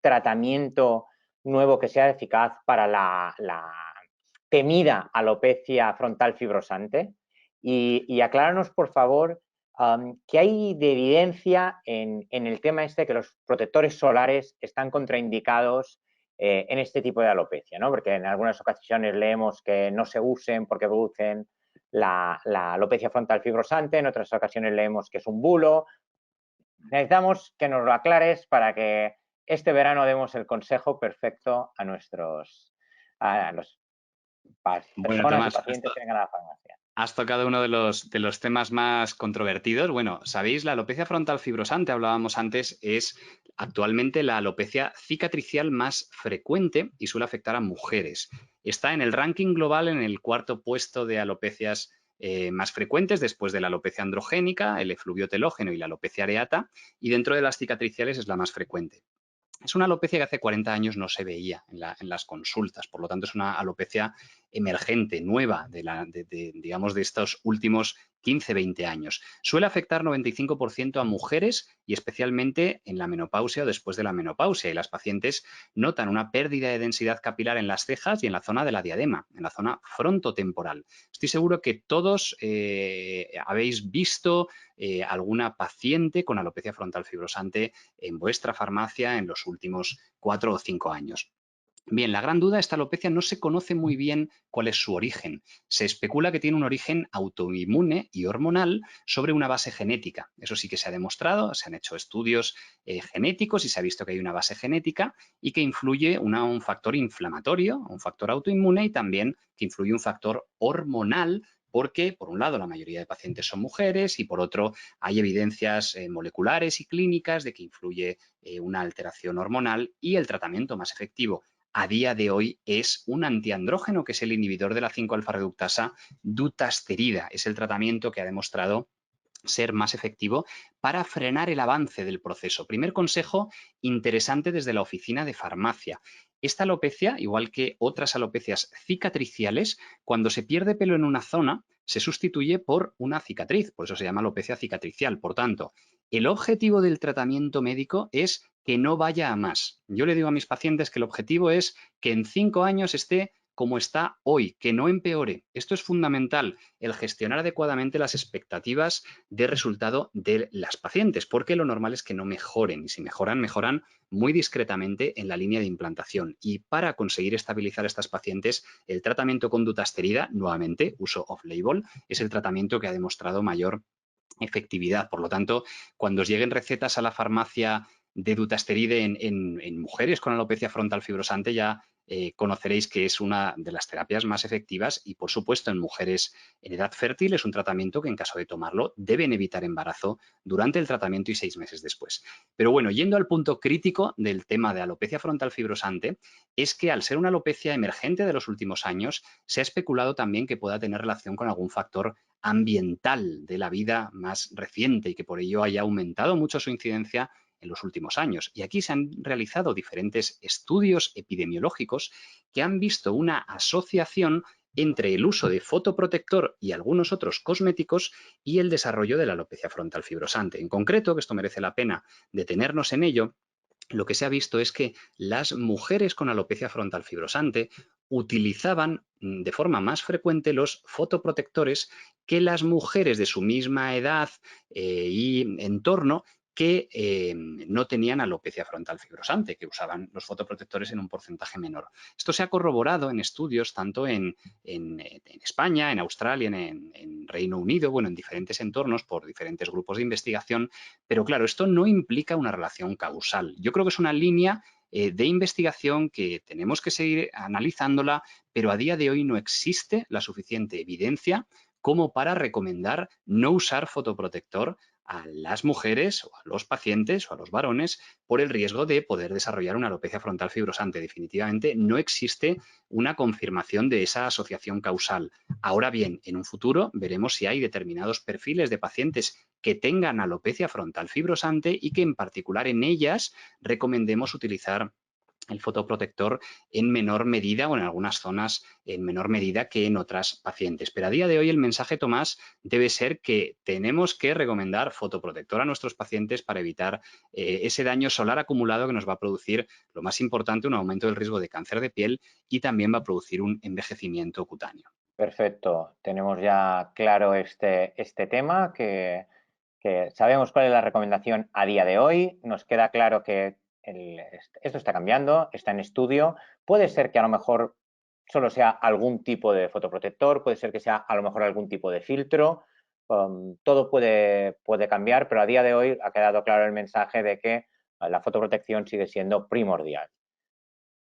tratamiento nuevo que sea eficaz para la temida alopecia frontal fibrosante? Y acláranos, por favor, ¿qué hay de evidencia en el tema este que los protectores solares están contraindicados en este tipo de alopecia, ¿no? Porque en algunas ocasiones leemos que no se usen porque producen la alopecia frontal fibrosante, en otras ocasiones leemos que es un bulo. Necesitamos que nos lo aclares para que este verano demos el consejo perfecto a las Bueno, personas y Tomás, pacientes que vengan a la farmacia. has tocado uno de los temas más controvertidos. Bueno, sabéis, la alopecia frontal fibrosante, hablábamos antes, es actualmente la alopecia cicatricial más frecuente y suele afectar a mujeres. Está en el ranking global en el 4º puesto de alopecias más frecuentes, después de la alopecia androgénica, el efluvio telógeno y la alopecia areata, y dentro de las cicatriciales es la más frecuente. Es una alopecia que hace 40 años no se veía en las consultas, por lo tanto es una alopecia emergente, nueva, digamos, de estos últimos 15, 20 años. Suele afectar 95% a mujeres y especialmente en la menopausia o después de la menopausia, y las pacientes notan una pérdida de densidad capilar en las cejas y en la zona de la diadema, en la zona frontotemporal. Estoy seguro que todos habéis visto alguna paciente con alopecia frontal fibrosante en vuestra farmacia en los últimos 4 o 5 años. Bien, la gran duda, esta alopecia no se conoce muy bien cuál es su origen. Se especula que tiene un origen autoinmune y hormonal sobre una base genética. Eso sí que se ha demostrado, se han hecho estudios genéticos y se ha visto que hay una base genética y que influye un factor inflamatorio, un factor autoinmune, y también que influye un factor hormonal, porque, por un lado, la mayoría de pacientes son mujeres y, por otro, hay evidencias moleculares y clínicas de que influye una alteración hormonal, y el tratamiento más efectivo a día de hoy es un antiandrógeno, que es el inhibidor de la 5-alfa-reductasa dutasterida. Es el tratamiento que ha demostrado ser más efectivo para frenar el avance del proceso. Primer consejo interesante desde la oficina de farmacia. Esta alopecia, igual que otras alopecias cicatriciales, cuando se pierde pelo en una zona, se sustituye por una cicatriz, por eso se llama alopecia cicatricial. Por tanto, el objetivo del tratamiento médico es que no vaya a más. Yo le digo a mis pacientes que el objetivo es que en 5 años esté como está hoy, que no empeore. Esto es fundamental, el gestionar adecuadamente las expectativas de resultado de las pacientes, porque lo normal es que no mejoren, y si mejoran, mejoran muy discretamente en la línea de implantación. Y para conseguir estabilizar a estas pacientes, el tratamiento con dutasterida, nuevamente, uso off-label, es el tratamiento que ha demostrado mayor efectividad. Por lo tanto, cuando os lleguen recetas a la farmacia de dutasteride en mujeres con alopecia frontal fibrosante, ya conoceréis que es una de las terapias más efectivas y, por supuesto, en mujeres en edad fértil es un tratamiento que, en caso de tomarlo, deben evitar embarazo durante el tratamiento y 6 meses después. Pero bueno, yendo al punto crítico del tema de alopecia frontal fibrosante, es que al ser una alopecia emergente de los últimos años, se ha especulado también que pueda tener relación con algún factor ambiental de la vida más reciente y que por ello haya aumentado mucho su incidencia en los últimos años. Y aquí se han realizado diferentes estudios epidemiológicos que han visto una asociación entre el uso de fotoprotector y algunos otros cosméticos y el desarrollo de la alopecia frontal fibrosante. En concreto, que esto merece la pena detenernos en ello, lo que se ha visto es que las mujeres con alopecia frontal fibrosante utilizaban de forma más frecuente los fotoprotectores que las mujeres de su misma edad y entorno que no tenían alopecia frontal fibrosante, que usaban los fotoprotectores en un porcentaje menor. Esto se ha corroborado en estudios tanto en España, en Australia, en Reino Unido, bueno, en diferentes entornos por diferentes grupos de investigación, pero claro, esto no implica una relación causal. Yo creo que es una línea de investigación que tenemos que seguir analizándola, pero a día de hoy no existe la suficiente evidencia como para recomendar no usar fotoprotector a las mujeres o a los pacientes o a los varones por el riesgo de poder desarrollar una alopecia frontal fibrosante. Definitivamente no existe una confirmación de esa asociación causal. Ahora bien, en un futuro veremos si hay determinados perfiles de pacientes que tengan alopecia frontal fibrosante y que en particular en ellas recomendemos utilizar el fotoprotector en menor medida o en algunas zonas en menor medida que en otras pacientes. Pero a día de hoy el mensaje, Tomás, debe ser que tenemos que recomendar fotoprotector a nuestros pacientes para evitar ese daño solar acumulado que nos va a producir, lo más importante, un aumento del riesgo de cáncer de piel y también va a producir un envejecimiento cutáneo. Perfecto, tenemos ya claro este tema, que sabemos cuál es la recomendación a día de hoy, nos queda claro que esto está cambiando, está en estudio, puede ser que a lo mejor solo sea algún tipo de fotoprotector, puede ser que sea a lo mejor algún tipo de filtro, todo puede cambiar, pero a día de hoy ha quedado claro el mensaje de que la fotoprotección sigue siendo primordial.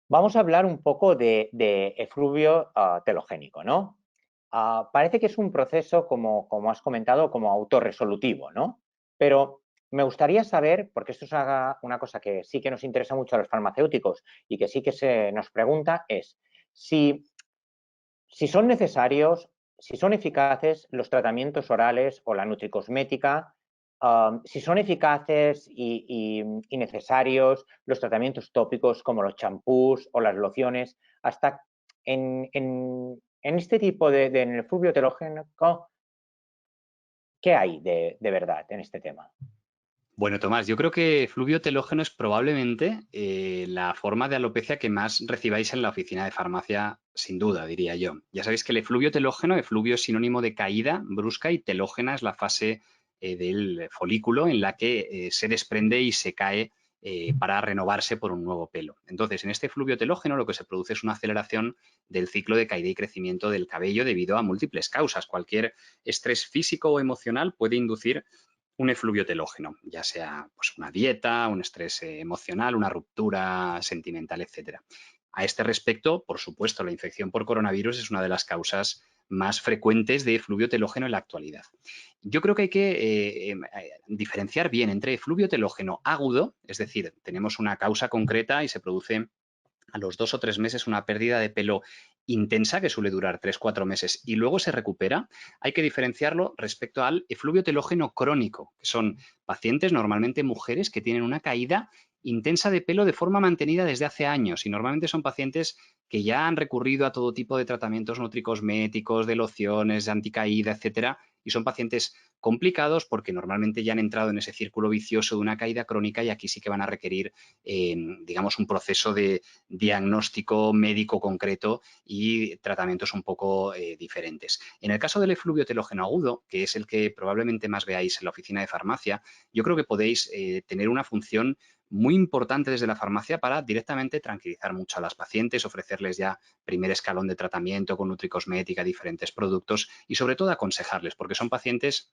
Vamos a hablar un poco de efluvio telogénico, ¿no? Parece que es un proceso, como has comentado, como autorresolutivo, ¿no? Pero me gustaría saber, porque esto es una cosa que sí que nos interesa mucho a los farmacéuticos y que sí que se nos pregunta, es si son necesarios, si son eficaces los tratamientos orales o la nutricosmética, si son eficaces y necesarios los tratamientos tópicos como los champús o las lociones, hasta en este tipo en el efluvio telogénico, ¿qué hay de verdad en este tema? Bueno, Tomás, yo creo que efluvio telógeno es probablemente la forma de alopecia que más recibáis en la oficina de farmacia, sin duda, diría yo. Ya sabéis que el efluvio telógeno, efluvio es sinónimo de caída brusca y telógena es la fase del folículo en la que se desprende y se cae para renovarse por un nuevo pelo. Entonces, en este efluvio telógeno lo que se produce es una aceleración del ciclo de caída y crecimiento del cabello debido a múltiples causas. Cualquier estrés físico o emocional puede inducir un efluvio telógeno, ya sea pues, una dieta, un estrés emocional, una ruptura sentimental, etc. A este respecto, por supuesto, la infección por coronavirus es una de las causas más frecuentes de efluvio telógeno en la actualidad. Yo creo que hay que diferenciar bien entre efluvio telógeno agudo, es decir, tenemos una causa concreta y se produce a los 2 o 3 meses una pérdida de pelo intensa que suele durar 3-4 meses y luego se recupera, hay que diferenciarlo respecto al efluvio telógeno crónico, que son pacientes, normalmente mujeres, que tienen una caída intensa de pelo de forma mantenida desde hace años y normalmente son pacientes que ya han recurrido a todo tipo de tratamientos nutricosméticos, de lociones, de anticaída, etcétera, y son pacientes complicados porque normalmente ya han entrado en ese círculo vicioso de una caída crónica y aquí sí que van a requerir, digamos, un proceso de diagnóstico médico concreto y tratamientos un poco diferentes. En el caso del efluvio telógeno agudo, que es el que probablemente más veáis en la oficina de farmacia, yo creo que podéis tener una función muy importante desde la farmacia para directamente tranquilizar mucho a las pacientes, ofrecerles ya primer escalón de tratamiento con nutricosmética, diferentes productos y sobre todo aconsejarles, porque son pacientes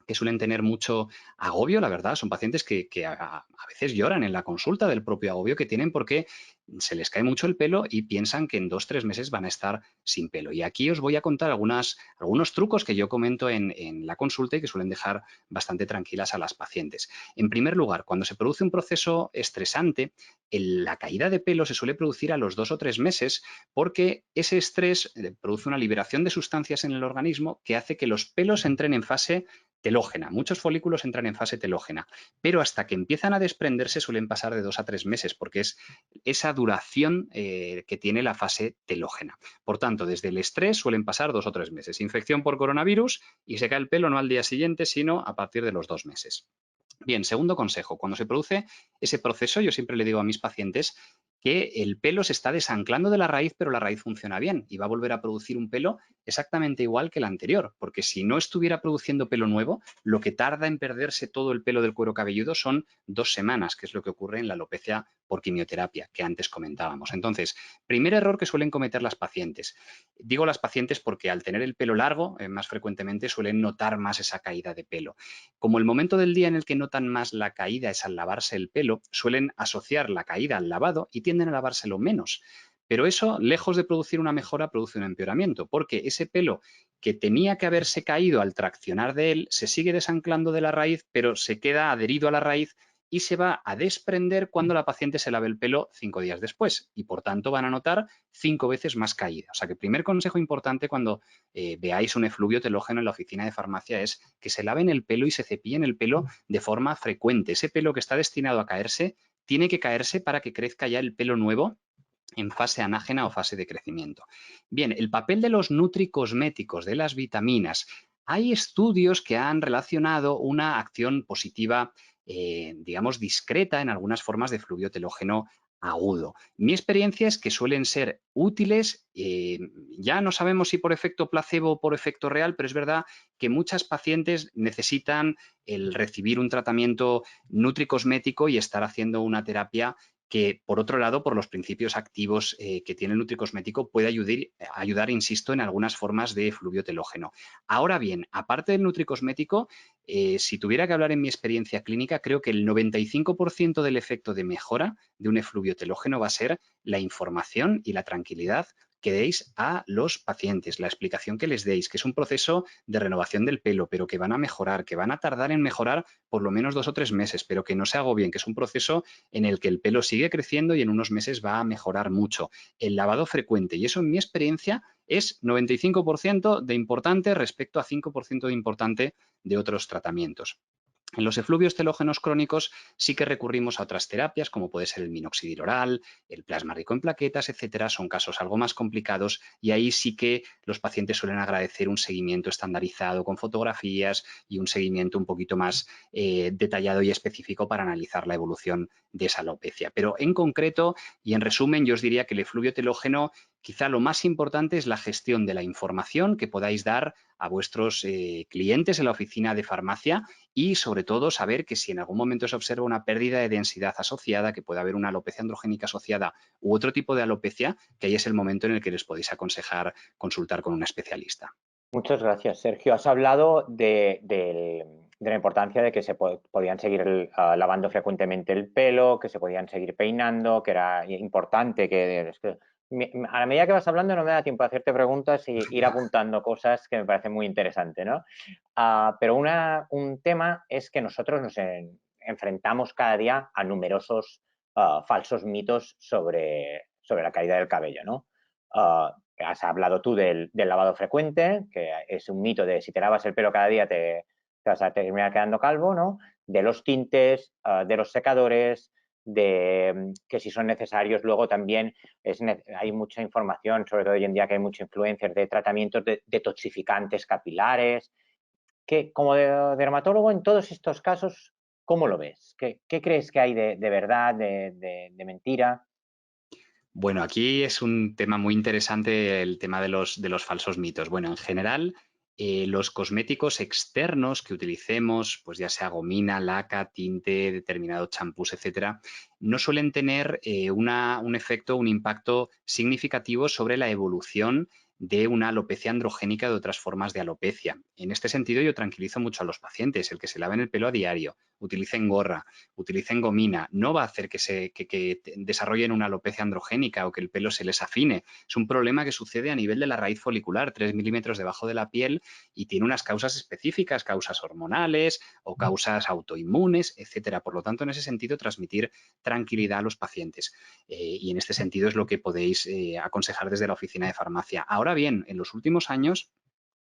que suelen tener mucho agobio, la verdad, son pacientes que a veces lloran en la consulta del propio agobio que tienen porque se les cae mucho el pelo y piensan que en 2 o 3 meses van a estar sin pelo. Y aquí os voy a contar algunos trucos que yo comento en la consulta y que suelen dejar bastante tranquilas a las pacientes. En primer lugar, cuando se produce un proceso estresante, la caída de pelo se suele producir a los 2 o 3 meses porque ese estrés produce una liberación de sustancias en el organismo que hace que los pelos entren en fase telógena. Muchos folículos entran en fase telógena, pero hasta que empiezan a desprenderse suelen pasar de 2 a 3 meses porque es esa duración que tiene la fase telógena. Por tanto, desde el estrés suelen pasar 2 o 3 meses. Infección por coronavirus y se cae el pelo no al día siguiente, sino a partir de los 2 meses. Bien, segundo consejo, cuando se produce ese proceso, yo siempre le digo a mis pacientes que el pelo se está desanclando de la raíz, pero la raíz funciona bien y va a volver a producir un pelo exactamente igual que el anterior, porque si no estuviera produciendo pelo nuevo, lo que tarda en perderse todo el pelo del cuero cabelludo son 2 semanas, que es lo que ocurre en la alopecia por quimioterapia, que antes comentábamos. Entonces, primer error que suelen cometer las pacientes. Digo las pacientes porque al tener el pelo largo, más frecuentemente suelen notar más esa caída de pelo. Como el momento del día en el que notan más la caída es al lavarse el pelo, suelen asociar la caída al lavado y tienden a lavárselo menos. Pero eso, lejos de producir una mejora, produce un empeoramiento, porque ese pelo que tenía que haberse caído al traccionar de él, se sigue desanclando de la raíz, pero se queda adherido a la raíz y se va a desprender cuando la paciente se lave el pelo 5 días después y por tanto van a notar 5 veces más caída. O sea que primer consejo importante cuando veáis un efluvio telógeno en la oficina de farmacia es que se laven el pelo y se cepillen el pelo de forma frecuente. Ese pelo que está destinado a caerse tiene que caerse para que crezca ya el pelo nuevo en fase anágena o fase de crecimiento. Bien, el papel de los nutricosméticos, de las vitaminas. Hay estudios que han relacionado una acción positiva, digamos, discreta en algunas formas de efluvio telógeno agudo. Mi experiencia es que suelen ser útiles, ya no sabemos si por efecto placebo o por efecto real, pero es verdad que muchas pacientes necesitan el recibir un tratamiento nutricosmético y estar haciendo una terapia que, por otro lado, por los principios activos que tiene el nutricosmético, puede ayudar, insisto, en algunas formas de efluvio telógeno. Ahora bien, aparte del nutricosmético, si tuviera que hablar en mi experiencia clínica, creo que el 95% del efecto de mejora de un efluvio telógeno va a ser la información y la tranquilidad que deis a los pacientes, la explicación que les deis, que es un proceso de renovación del pelo, pero que van a mejorar, que van a tardar en mejorar por lo menos 2 o 3 meses, pero que no se hago bien, que es un proceso en el que el pelo sigue creciendo y en unos meses va a mejorar mucho. El lavado frecuente, y eso en mi experiencia es 95% de importante respecto a 5% de importante de otros tratamientos. En los efluvios telógenos crónicos sí que recurrimos a otras terapias, como puede ser el minoxidil oral, el plasma rico en plaquetas, etcétera. Son casos algo más complicados y ahí sí que los pacientes suelen agradecer un seguimiento estandarizado con fotografías y un seguimiento un poquito más detallado y específico para analizar la evolución de esa alopecia. Pero en concreto y en resumen, yo os diría que el efluvio telógeno quizá lo más importante es la gestión de la información que podáis dar a vuestros clientes en la oficina de farmacia y sobre todo saber que si en algún momento se observa una pérdida de densidad asociada, que puede haber una alopecia androgénica asociada u otro tipo de alopecia, que ahí es el momento en el que les podéis aconsejar consultar con un especialista. Muchas gracias, Sergio. Has hablado de la importancia de que se podían seguir lavando frecuentemente el pelo, que se podían seguir peinando, que era importante que a la medida que vas hablando no me da tiempo a hacerte preguntas y ir apuntando cosas que me parecen muy interesantes, ¿no? Pero un tema es que nosotros nos enfrentamos cada día a numerosos falsos mitos sobre la caída del cabello, ¿no? Has hablado tú del lavado frecuente, que es un mito de si te lavas el pelo cada día te vas a terminar quedando calvo, ¿no? De los tintes, de los secadores, de que si son necesarios, luego también hay mucha información, sobre todo hoy en día que hay mucha influencia de tratamientos de detoxificantes capilares. Que, como dermatólogo, en todos estos casos, ¿cómo lo ves? ¿Qué crees que hay de verdad, de mentira? Bueno, aquí es un tema muy interesante el tema de los falsos mitos. Bueno, en general, los cosméticos externos que utilicemos, pues ya sea gomina, laca, tinte, determinados champús, etcétera, no suelen tener un efecto, un impacto significativo sobre la evolución de una alopecia androgénica de otras formas de alopecia. En este sentido, yo tranquilizo mucho a los pacientes, el que se laven el pelo a diario, utilicen gorra, utilicen gomina, no va a hacer que desarrollen una alopecia androgénica o que el pelo se les afine. Es un problema que sucede a nivel de la raíz folicular, 3 milímetros debajo de la piel, y tiene unas causas específicas, causas hormonales o causas autoinmunes, etcétera. Por lo tanto, en ese sentido, transmitir tranquilidad a los pacientes. Y en este sentido es lo que podéis aconsejar desde la oficina de farmacia. Ahora bien, en los últimos años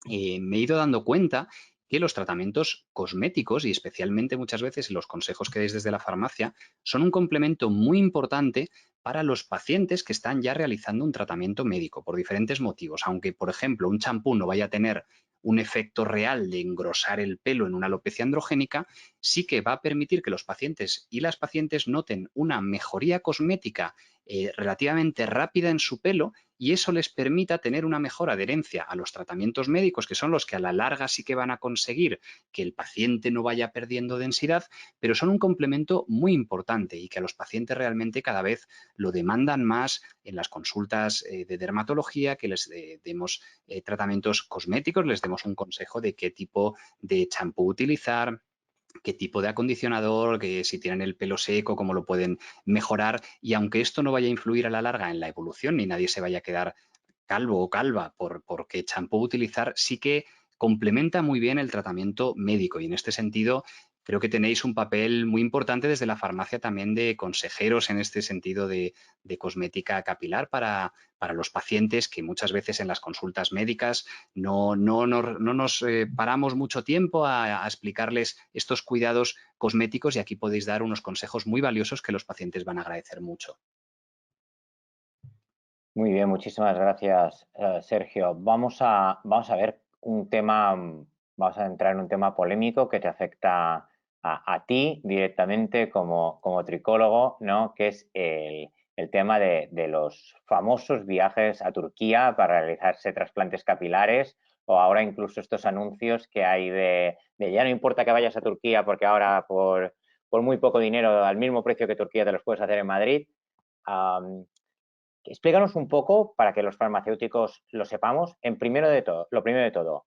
me he ido dando cuenta que los tratamientos cosméticos, y especialmente muchas veces los consejos que dais desde la farmacia, son un complemento muy importante para los pacientes que están ya realizando un tratamiento médico por diferentes motivos. Aunque, por ejemplo, un champú no vaya a tener un efecto real de engrosar el pelo en una alopecia androgénica, sí que va a permitir que los pacientes y las pacientes noten una mejoría cosmética relativamente rápida en su pelo, y eso les permita tener una mejor adherencia a los tratamientos médicos, que son los que a la larga sí que van a conseguir que el paciente no vaya perdiendo densidad, pero son un complemento muy importante y que a los pacientes realmente cada vez lo demandan más en las consultas de dermatología, que les demos tratamientos cosméticos, les demos un consejo de qué tipo de champú utilizar, qué tipo de acondicionador, que si tienen el pelo seco, cómo lo pueden mejorar. Y aunque esto no vaya a influir a la larga en la evolución, ni nadie se vaya a quedar calvo o calva por qué champú utilizar, sí que complementa muy bien el tratamiento médico. Y en este sentido, creo que tenéis un papel muy importante desde la farmacia también de consejeros en este sentido de cosmética capilar para los pacientes, que muchas veces en las consultas médicas no nos paramos mucho tiempo a explicarles estos cuidados cosméticos, y aquí podéis dar unos consejos muy valiosos que los pacientes van a agradecer mucho. Muy bien, muchísimas gracias, Sergio. Vamos a ver un tema, vamos a entrar en un tema polémico que te afecta a ti directamente como tricólogo, ¿no? Que es el tema de los famosos viajes a Turquía para realizarse trasplantes capilares, o ahora incluso estos anuncios que hay de ya no importa que vayas a Turquía porque ahora por muy poco dinero, al mismo precio que Turquía, te los puedes hacer en Madrid. Explícanos un poco, para que los farmacéuticos lo sepamos, lo primero de todo,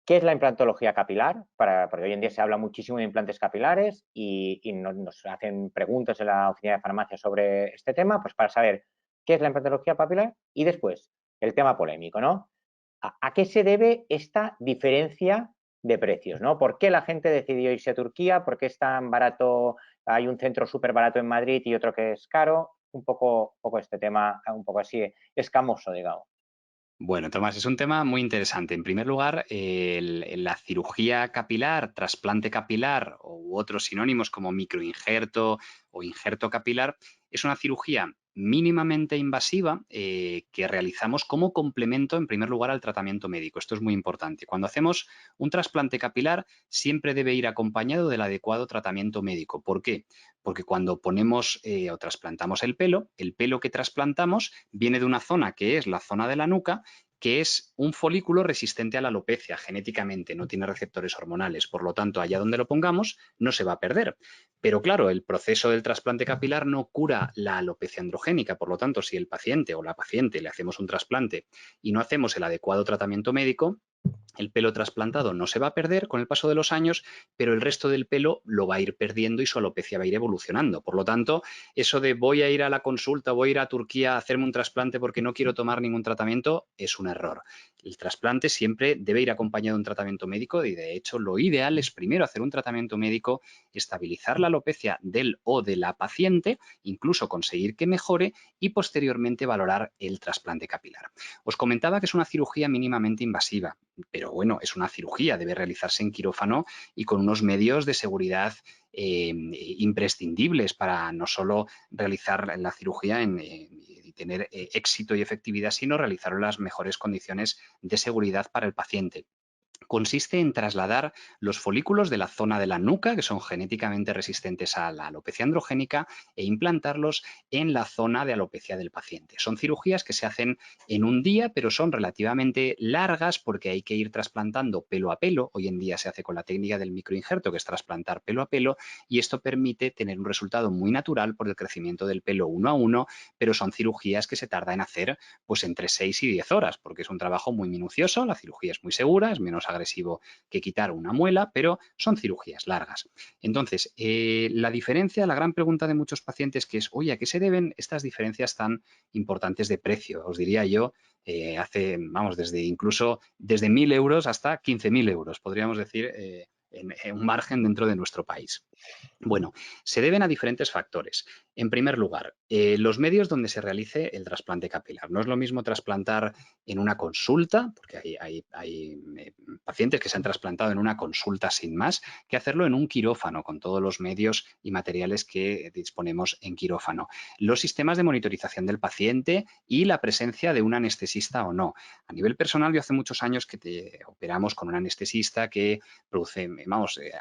¿qué es la implantología capilar? Porque hoy en día se habla muchísimo de implantes capilares y nos hacen preguntas en la oficina de farmacia sobre este tema, pues para saber qué es la implantología capilar. Y después, el tema polémico, ¿no? ¿A qué se debe esta diferencia de precios, ¿no? ¿Por qué la gente decidió irse a Turquía? ¿Por qué es tan barato? Hay un centro súper barato en Madrid y otro que es caro. Un poco este tema, un poco así escamoso, digamos. Bueno, Tomás, es un tema muy interesante. En primer lugar, la cirugía capilar, trasplante capilar u otros sinónimos como microinjerto o injerto capilar, es una cirugía mínimamente invasiva que realizamos como complemento, en primer lugar, al tratamiento médico. Esto es muy importante. Cuando hacemos un trasplante capilar, siempre debe ir acompañado del adecuado tratamiento médico. ¿Por qué? Porque cuando ponemos o trasplantamos el pelo que trasplantamos viene de una zona que es la zona de la nuca, que es un folículo resistente a la alopecia genéticamente, no tiene receptores hormonales, por lo tanto, allá donde lo pongamos no se va a perder. Pero claro, el proceso del trasplante capilar no cura la alopecia androgénica, por lo tanto, si el paciente o la paciente le hacemos un trasplante y no hacemos el adecuado tratamiento médico, el pelo trasplantado no se va a perder con el paso de los años, pero el resto del pelo lo va a ir perdiendo y su alopecia va a ir evolucionando. Por lo tanto, eso de voy a ir a la consulta, voy a ir a Turquía a hacerme un trasplante porque no quiero tomar ningún tratamiento, es un error. El trasplante siempre debe ir acompañado de un tratamiento médico y, de hecho, lo ideal es primero hacer un tratamiento médico, estabilizar la alopecia del o de la paciente, incluso conseguir que mejore y posteriormente valorar el trasplante capilar. Os comentaba que es una cirugía mínimamente invasiva, pero bueno, es una cirugía, debe realizarse en quirófano y con unos medios de seguridad imprescindibles para no solo realizar la cirugía y tener éxito y efectividad, sino realizarlo en las mejores condiciones de seguridad para el paciente. Consiste en trasladar los folículos de la zona de la nuca, que son genéticamente resistentes a la alopecia androgénica, e implantarlos en la zona de alopecia del paciente. Son cirugías que se hacen en un día, pero son relativamente largas porque hay que ir trasplantando pelo a pelo. Hoy en día se hace con la técnica del microinjerto, que es trasplantar pelo a pelo, y esto permite tener un resultado muy natural por el crecimiento del pelo uno a uno, pero son cirugías que se tarda en hacer pues entre 6 y 10 horas, porque es un trabajo muy minucioso, la cirugía es muy segura, es menos agresivo que quitar una muela, pero son cirugías largas. Entonces, la diferencia, la gran pregunta de muchos pacientes que es, oye, ¿a qué se deben estas diferencias tan importantes de precio? Os diría yo, incluso desde 1.000 euros hasta 15.000 euros, podríamos decir, en un margen dentro de nuestro país. Bueno, se deben a diferentes factores. En primer lugar, los medios donde se realice el trasplante capilar. No es lo mismo trasplantar en una consulta, porque hay pacientes que se han trasplantado en una consulta sin más, que hacerlo en un quirófano con todos los medios y materiales que disponemos en quirófano. Los sistemas de monitorización del paciente y la presencia de un anestesista o no. A nivel personal, yo hace muchos años que operamos con un anestesista que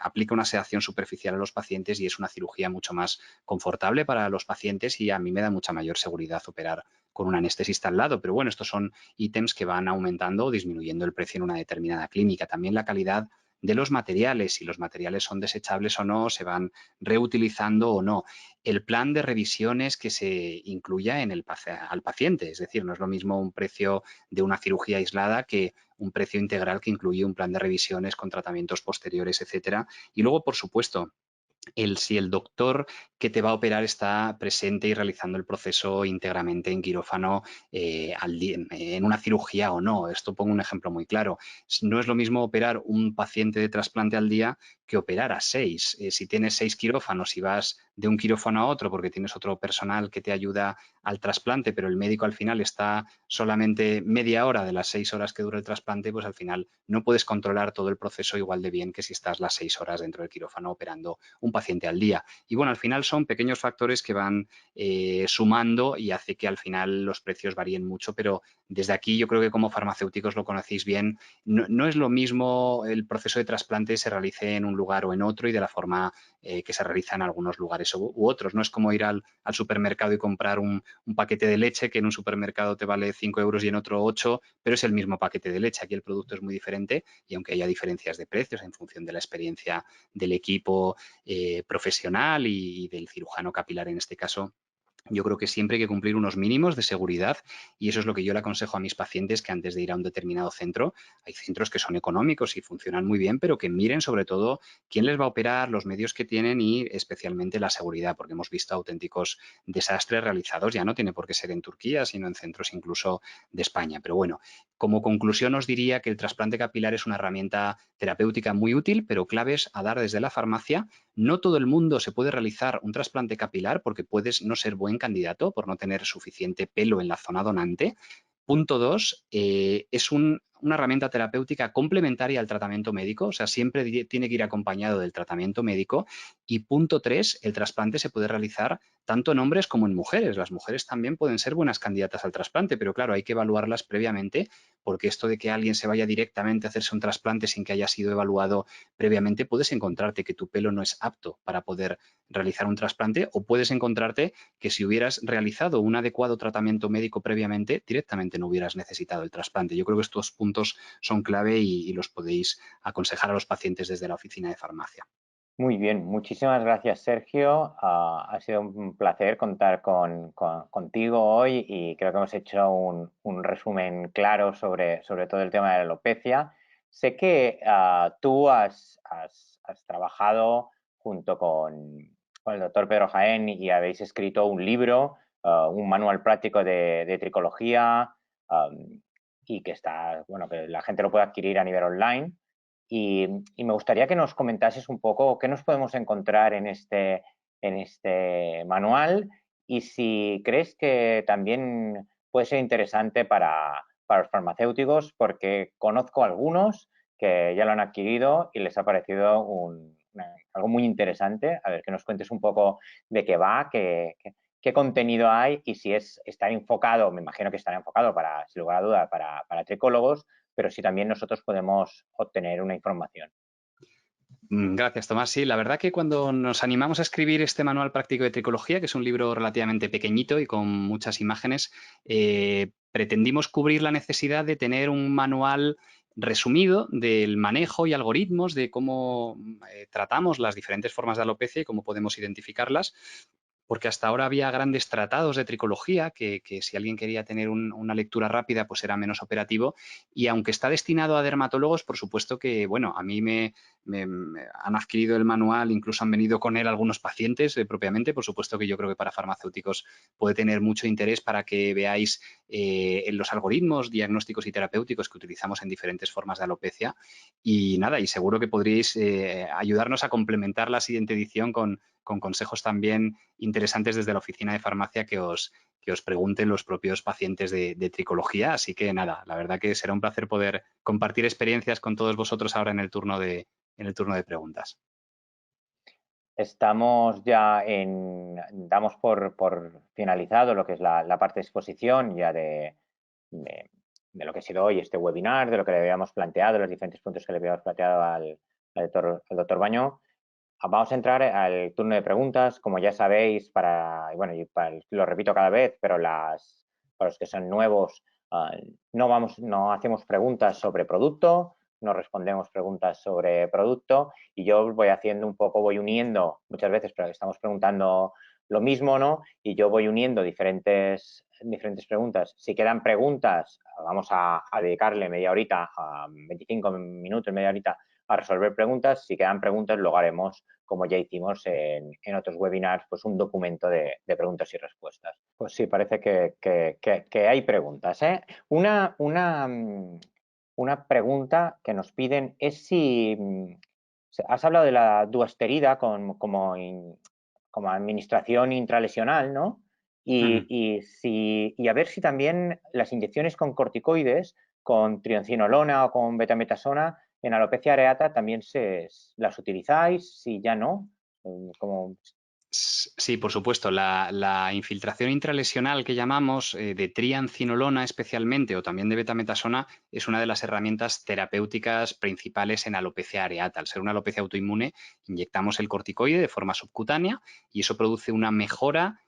aplica una sedación superficial a los pacientes y es una cirugía mucho más confortable para los pacientes y a mí me da mucha mayor seguridad operar con un anestesista al lado. Pero bueno, estos son ítems que van aumentando o disminuyendo el precio en una determinada clínica. También la calidad de los materiales, si los materiales son desechables o no, se van reutilizando o no. El plan de revisiones que se incluya al paciente, es decir, no es lo mismo un precio de una cirugía aislada que un precio integral que incluye un plan de revisiones con tratamientos posteriores, etcétera. Y luego, por supuesto, si el doctor que te va a operar está presente y realizando el proceso íntegramente en quirófano en una cirugía o no. Esto pongo un ejemplo muy claro. No es lo mismo operar un paciente de trasplante al día que operar a 6. Si tienes 6 quirófanos y vas de un quirófano a otro porque tienes otro personal que te ayuda al trasplante, pero el médico al final está solamente media hora de las 6 horas que dura el trasplante, pues al final no puedes controlar todo el proceso igual de bien que si estás las 6 horas dentro del quirófano operando un paciente al día. Y bueno, al final son pequeños factores que van sumando y hace que al final los precios varíen mucho, pero desde aquí yo creo que como farmacéuticos lo conocéis bien, no es lo mismo el proceso de trasplante se realice en un lugar o en otro y de la forma que se realiza en algunos lugares u otros. No es como ir al supermercado y comprar un paquete de leche que en un supermercado te vale 5 euros y en otro 8, pero es el mismo paquete de leche. Aquí el producto es muy diferente y aunque haya diferencias de precios en función de la experiencia del equipo profesional y del cirujano capilar en este caso, yo creo que siempre hay que cumplir unos mínimos de seguridad y eso es lo que yo le aconsejo a mis pacientes, que antes de ir a un determinado centro, hay centros que son económicos y funcionan muy bien, pero que miren sobre todo quién les va a operar, los medios que tienen y especialmente la seguridad, porque hemos visto auténticos desastres realizados, ya no tiene por qué ser en Turquía, sino en centros incluso de España. Pero bueno, como conclusión os diría que el trasplante capilar es una herramienta terapéutica muy útil, pero claves a dar desde la farmacia. No todo el mundo se puede realizar un trasplante capilar porque puedes no ser buen candidato por no tener suficiente pelo en la zona donante. Punto 2, es una herramienta terapéutica complementaria al tratamiento médico, o sea, siempre tiene que ir acompañado del tratamiento médico. Y punto 3, el trasplante se puede realizar tanto en hombres como en mujeres. Las mujeres también pueden ser buenas candidatas al trasplante, pero claro, hay que evaluarlas previamente porque esto de que alguien se vaya directamente a hacerse un trasplante sin que haya sido evaluado previamente, puedes encontrarte que tu pelo no es apto para poder realizar un trasplante o puedes encontrarte que si hubieras realizado un adecuado tratamiento médico previamente, directamente no hubieras necesitado el trasplante. Yo creo que estos puntos son clave y los podéis aconsejar a los pacientes desde la oficina de farmacia. Muy bien, muchísimas gracias, Sergio. Ha sido un placer contar contigo hoy y creo que hemos hecho un resumen claro sobre todo el tema de la alopecia. Sé que tú has trabajado junto con el doctor Pedro Jaén y habéis escrito un libro, un manual práctico de tricología y que que la gente lo puede adquirir a nivel online. Y me gustaría que nos comentases un poco qué nos podemos encontrar en este manual y si crees que también puede ser interesante para los farmacéuticos, porque conozco algunos que ya lo han adquirido y les ha parecido un algo muy interesante. A ver, que nos cuentes un poco de qué va, qué contenido hay y si está enfocado, me imagino que estará enfocado, sin lugar a duda, para tricólogos, pero si también nosotros podemos obtener una información. Gracias, Tomás. Sí, la verdad que cuando nos animamos a escribir este manual práctico de tricología, que es un libro relativamente pequeñito y con muchas imágenes, pretendimos cubrir la necesidad de tener un manual resumido del manejo y algoritmos de cómo tratamos las diferentes formas de alopecia y cómo podemos identificarlas. Porque hasta ahora había grandes tratados de tricología que si alguien quería tener una lectura rápida, pues era menos operativo. Y aunque está destinado a dermatólogos, por supuesto que, bueno, a mí me han adquirido el manual, incluso han venido con él algunos pacientes propiamente. Por supuesto que yo creo que para farmacéuticos puede tener mucho interés para que veáis en los algoritmos diagnósticos y terapéuticos que utilizamos en diferentes formas de alopecia. Y nada, y seguro que podréis ayudarnos a complementar la siguiente edición con consejos también interesantes desde la oficina de farmacia que os pregunten los propios pacientes de tricología. Así que nada, la verdad que será un placer poder compartir experiencias con todos vosotros ahora en el turno de preguntas. Estamos ya damos por finalizado lo que es la parte de exposición ya de lo que ha sido hoy este webinar, de lo que le habíamos planteado, los diferentes puntos que le habíamos planteado al doctor Baño. Vamos a entrar al turno de preguntas. Como ya sabéis, lo repito cada vez, pero para los que son nuevos, no hacemos preguntas sobre producto, no respondemos preguntas sobre producto y yo voy uniendo, muchas veces estamos preguntando lo mismo, ¿no? Y yo voy uniendo diferentes preguntas. Si quedan preguntas, vamos a dedicarle media horita, 25 minutos, media horita, a resolver preguntas. Si quedan preguntas, luego haremos, como ya hicimos en otros webinars, pues un documento de preguntas y respuestas. Pues sí, parece que hay preguntas, ¿eh? Una pregunta que nos piden es si has hablado de la duasterida como administración intralesional, ¿no? Y a ver si también las inyecciones con corticoides, con triancinolona o con betametasona, en alopecia areata también las utilizáis, si ya no. Sí, por supuesto. La infiltración intralesional que llamamos de triancinolona especialmente o también de betametasona es una de las herramientas terapéuticas principales en alopecia areata. Al ser una alopecia autoinmune, inyectamos el corticoide de forma subcutánea y eso produce una mejora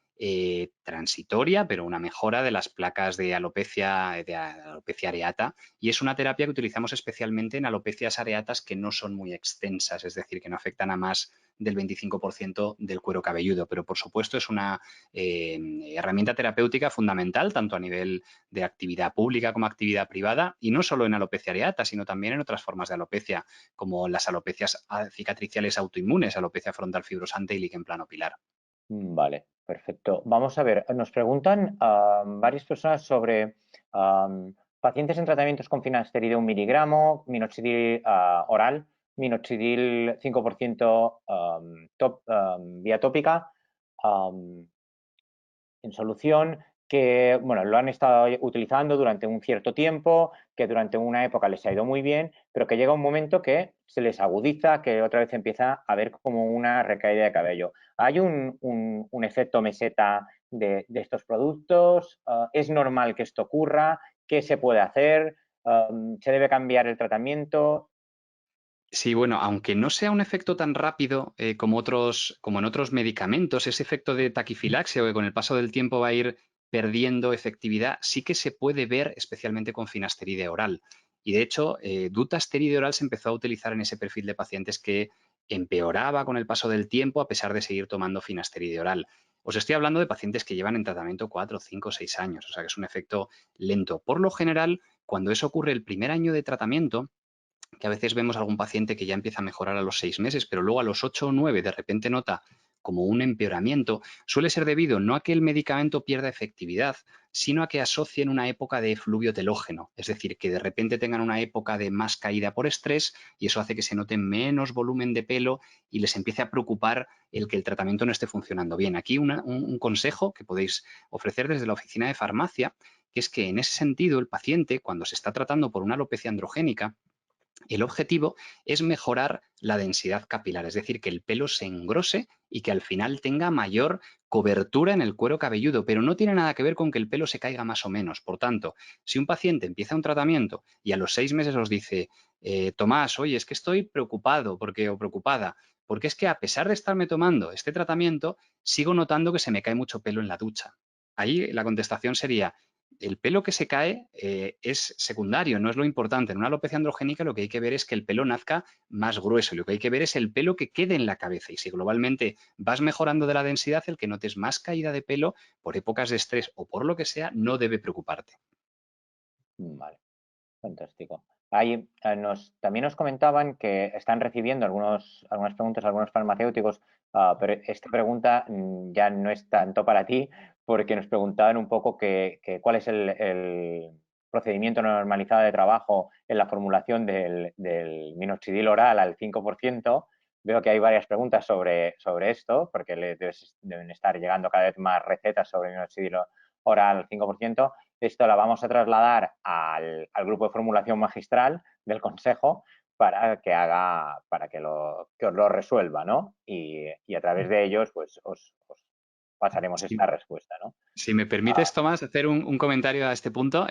transitoria, pero una mejora de las placas de alopecia areata, y es una terapia que utilizamos especialmente en alopecias areatas que no son muy extensas, es decir, que no afectan a más del 25% del cuero cabelludo, pero por supuesto es una herramienta terapéutica fundamental tanto a nivel de actividad pública como actividad privada, y no solo en alopecia areata, sino también en otras formas de alopecia, como las alopecias cicatriciales autoinmunes, alopecia frontal fibrosante y líquen planopilar. Vale, perfecto. Vamos a ver, nos preguntan varias personas sobre pacientes en tratamientos con finasteride de 1 miligramo, minoxidil oral, minoxidil 5% vía tópica, en solución, que lo han estado utilizando durante un cierto tiempo, que durante una época les ha ido muy bien, pero que llega un momento que se les agudiza, que otra vez empieza a haber como una recaída de cabello. ¿Hay un efecto meseta de estos productos? ¿Es normal que esto ocurra? ¿Qué se puede hacer? ¿Se debe cambiar el tratamiento? Sí, bueno, aunque no sea un efecto tan rápido como en otros medicamentos, ese efecto de taquifilaxia o que con el paso del tiempo va a ir perdiendo efectividad, sí que se puede ver especialmente con finasteride oral. Y de hecho, dutasteride oral se empezó a utilizar en ese perfil de pacientes que empeoraba con el paso del tiempo a pesar de seguir tomando finasteride oral. Os estoy hablando de pacientes que llevan en tratamiento 4, 5, 6 años, o sea que es un efecto lento. Por lo general, cuando eso ocurre el primer año de tratamiento, que a veces vemos a algún paciente que ya empieza a mejorar a los 6 meses, pero luego a los 8 o 9 de repente nota como un empeoramiento, suele ser debido no a que el medicamento pierda efectividad, sino a que asocien una época de efluvio telógeno, es decir, que de repente tengan una época de más caída por estrés y eso hace que se note menos volumen de pelo y les empiece a preocupar el que el tratamiento no esté funcionando bien. Aquí un consejo que podéis ofrecer desde la oficina de farmacia, que es que en ese sentido el paciente, cuando se está tratando por una alopecia androgénica, el objetivo es mejorar la densidad capilar, es decir, que el pelo se engrose y que al final tenga mayor cobertura en el cuero cabelludo, pero no tiene nada que ver con que el pelo se caiga más o menos. Por tanto, si un paciente empieza un tratamiento y a los 6 meses os dice, Tomás, oye, es que estoy preocupado o preocupada, porque es que a pesar de estarme tomando este tratamiento, sigo notando que se me cae mucho pelo en la ducha. Ahí la contestación sería, el pelo que se cae es secundario, no es lo importante. En una alopecia androgénica lo que hay que ver es que el pelo nazca más grueso, lo que hay que ver es el pelo que quede en la cabeza. Y si globalmente vas mejorando de la densidad, el que notes más caída de pelo por épocas de estrés o por lo que sea, no debe preocuparte. Vale, fantástico. Ahí, también nos comentaban que están recibiendo algunas preguntas, algunos farmacéuticos, pero esta pregunta ya no es tanto para ti, porque nos preguntaban un poco cuál es el procedimiento normalizado de trabajo en la formulación del minoxidil oral al 5%. Veo que hay varias preguntas sobre esto, porque deben estar llegando cada vez más recetas sobre minoxidil oral al 5%. Esto la vamos a trasladar al grupo de formulación magistral del Consejo para que os lo resuelva, ¿no? Y a través de ellos, pues, os pasaremos esta respuesta, ¿no? Si me permites, Tomás, hacer un comentario a este punto.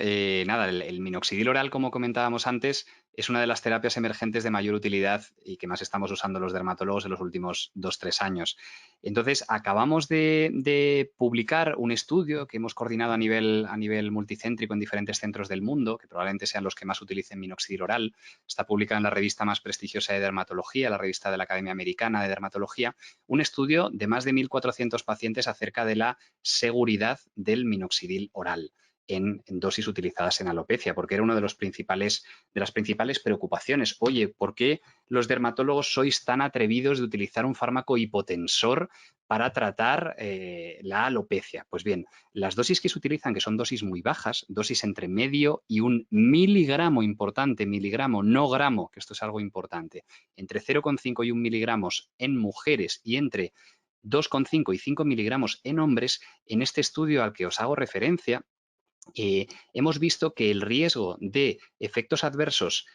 Nada, el minoxidil oral, como comentábamos antes, es una de las terapias emergentes de mayor utilidad y que más estamos usando los dermatólogos en los últimos 2-3 años. Entonces, acabamos de publicar un estudio que hemos coordinado a nivel multicéntrico en diferentes centros del mundo, que probablemente sean los que más utilicen minoxidil oral. Está publicado en la revista más prestigiosa de dermatología, la revista de la Academia Americana de Dermatología, un estudio de más de 1.400 pacientes acerca de la seguridad del minoxidil oral en dosis utilizadas en alopecia, porque era una de las principales preocupaciones. Oye, ¿por qué los dermatólogos sois tan atrevidos de utilizar un fármaco hipotensor para tratar la alopecia? Pues bien, las dosis que se utilizan, que son dosis muy bajas, dosis entre medio y 1 miligramo, importante, miligramo, no gramo, que esto es algo importante, entre 0,5 y 1 miligramos en mujeres y entre 2,5 y 5 miligramos en hombres, en este estudio al que os hago referencia, hemos visto que el riesgo de efectos adversos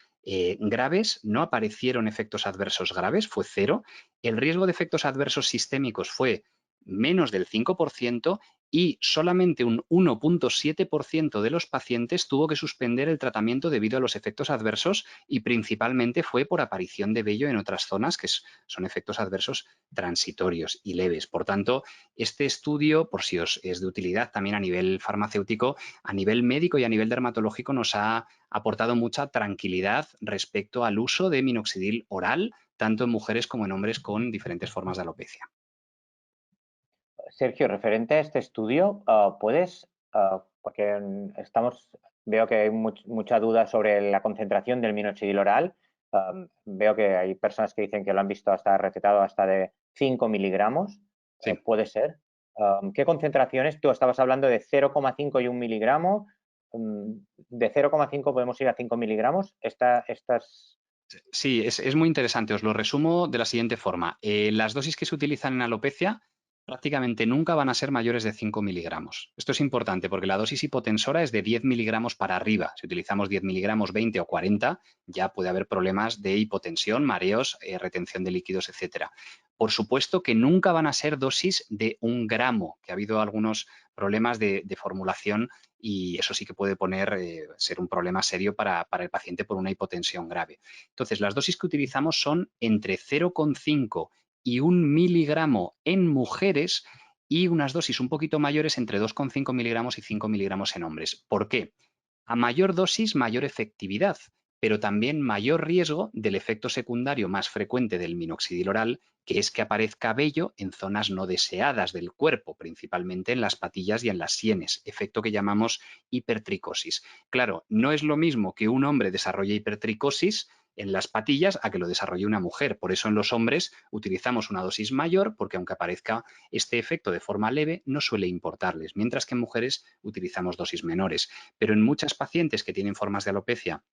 graves, no aparecieron efectos adversos graves, fue 0. El riesgo de efectos adversos sistémicos fue menos del 5% y solamente un 1,7% de los pacientes tuvo que suspender el tratamiento debido a los efectos adversos y principalmente fue por aparición de vello en otras zonas, que son efectos adversos transitorios y leves. Por tanto, este estudio, por si os es de utilidad también a nivel farmacéutico, a nivel médico y a nivel dermatológico nos ha aportado mucha tranquilidad respecto al uso de minoxidil oral, tanto en mujeres como en hombres con diferentes formas de alopecia. Sergio, referente a este estudio, porque veo que hay mucha duda sobre la concentración del minoxidil oral. Veo que hay personas que dicen que lo han visto recetado hasta de 5 miligramos. Sí. ¿Puede ser? ¿Qué concentraciones? Tú estabas hablando de 0,5 y 1 miligramo. ¿De 0,5 podemos ir a 5 miligramos? Sí, es muy interesante. Os lo resumo de la siguiente forma. Las dosis que se utilizan en alopecia prácticamente nunca van a ser mayores de 5 miligramos. Esto es importante porque la dosis hipotensora es de 10 miligramos para arriba. Si utilizamos 10 miligramos, 20 o 40, ya puede haber problemas de hipotensión, mareos, retención de líquidos, etcétera. Por supuesto que nunca van a ser dosis de 1 gramo, que ha habido algunos problemas de formulación y eso sí que puede ser un problema serio para el paciente por una hipotensión grave. Entonces, las dosis que utilizamos son entre 0,5 y 1 miligramo en mujeres y unas dosis un poquito mayores entre 2,5 miligramos y 5 miligramos en hombres. ¿Por qué? A mayor dosis, mayor efectividad, pero también mayor riesgo del efecto secundario más frecuente del minoxidil oral, que es que aparezca vello en zonas no deseadas del cuerpo, principalmente en las patillas y en las sienes, efecto que llamamos hipertricosis. Claro, no es lo mismo que un hombre desarrolle hipertricosis en las patillas a que lo desarrolle una mujer. Por eso en los hombres utilizamos una dosis mayor porque aunque aparezca este efecto de forma leve no suele importarles, mientras que en mujeres utilizamos dosis menores. Pero en muchas pacientes que tienen formas de alopecia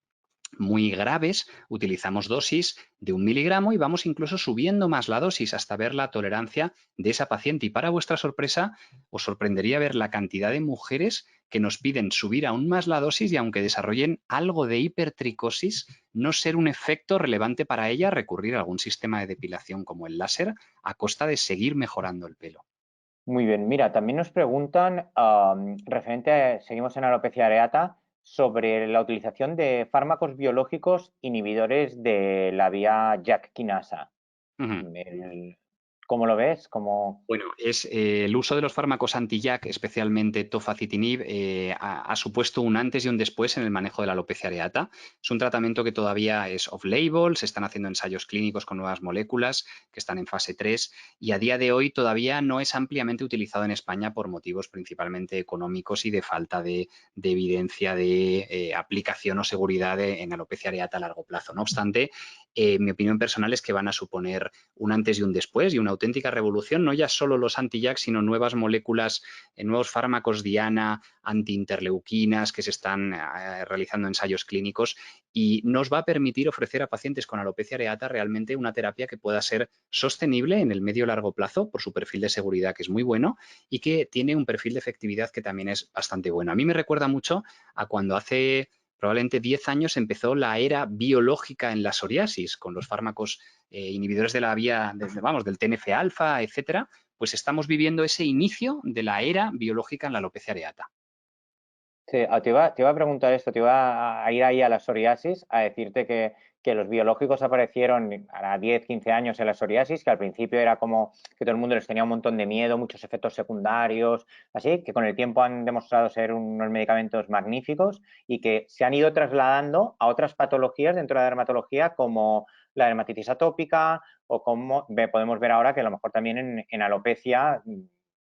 muy graves, utilizamos dosis de 1 miligramo y vamos incluso subiendo más la dosis hasta ver la tolerancia de esa paciente. Y para vuestra sorpresa, os sorprendería ver la cantidad de mujeres que nos piden subir aún más la dosis y aunque desarrollen algo de hipertricosis, no ser un efecto relevante para ella recurrir a algún sistema de depilación como el láser a costa de seguir mejorando el pelo. Muy bien, mira, también nos preguntan, seguimos en alopecia areata, sobre la utilización de fármacos biológicos inhibidores de la vía JAK kinasa. ¿Cómo lo ves? Bueno, el uso de los fármacos anti-JAK, especialmente tofacitinib, ha supuesto un antes y un después en el manejo de la alopecia areata. Es un tratamiento que todavía es off-label, se están haciendo ensayos clínicos con nuevas moléculas que están en fase 3 y a día de hoy todavía no es ampliamente utilizado en España por motivos principalmente económicos y de falta de evidencia de aplicación o seguridad en alopecia areata a largo plazo. No obstante, mi opinión personal es que van a suponer un antes y un después y una auténtica revolución, no ya solo los anti-JAK, sino nuevas moléculas, nuevos fármacos diana, antiinterleuquinas que se están realizando ensayos clínicos y nos va a permitir ofrecer a pacientes con alopecia areata realmente una terapia que pueda ser sostenible en el medio y largo plazo por su perfil de seguridad que es muy bueno y que tiene un perfil de efectividad que también es bastante bueno. A mí me recuerda mucho a cuando hace probablemente 10 años empezó la era biológica en la psoriasis con los fármacos inhibidores de la vía, del TNF-alfa, etcétera, pues estamos viviendo ese inicio de la era biológica en la alopecia areata. Sí, te iba a preguntar esto, te iba a ir ahí a la psoriasis, a decirte que los biológicos aparecieron a 10, 15 años en la psoriasis, que al principio era como que todo el mundo les tenía un montón de miedo, muchos efectos secundarios, así que con el tiempo han demostrado ser unos medicamentos magníficos y que se han ido trasladando a otras patologías dentro de la dermatología como la dermatitis atópica o como podemos ver ahora que a lo mejor también en alopecia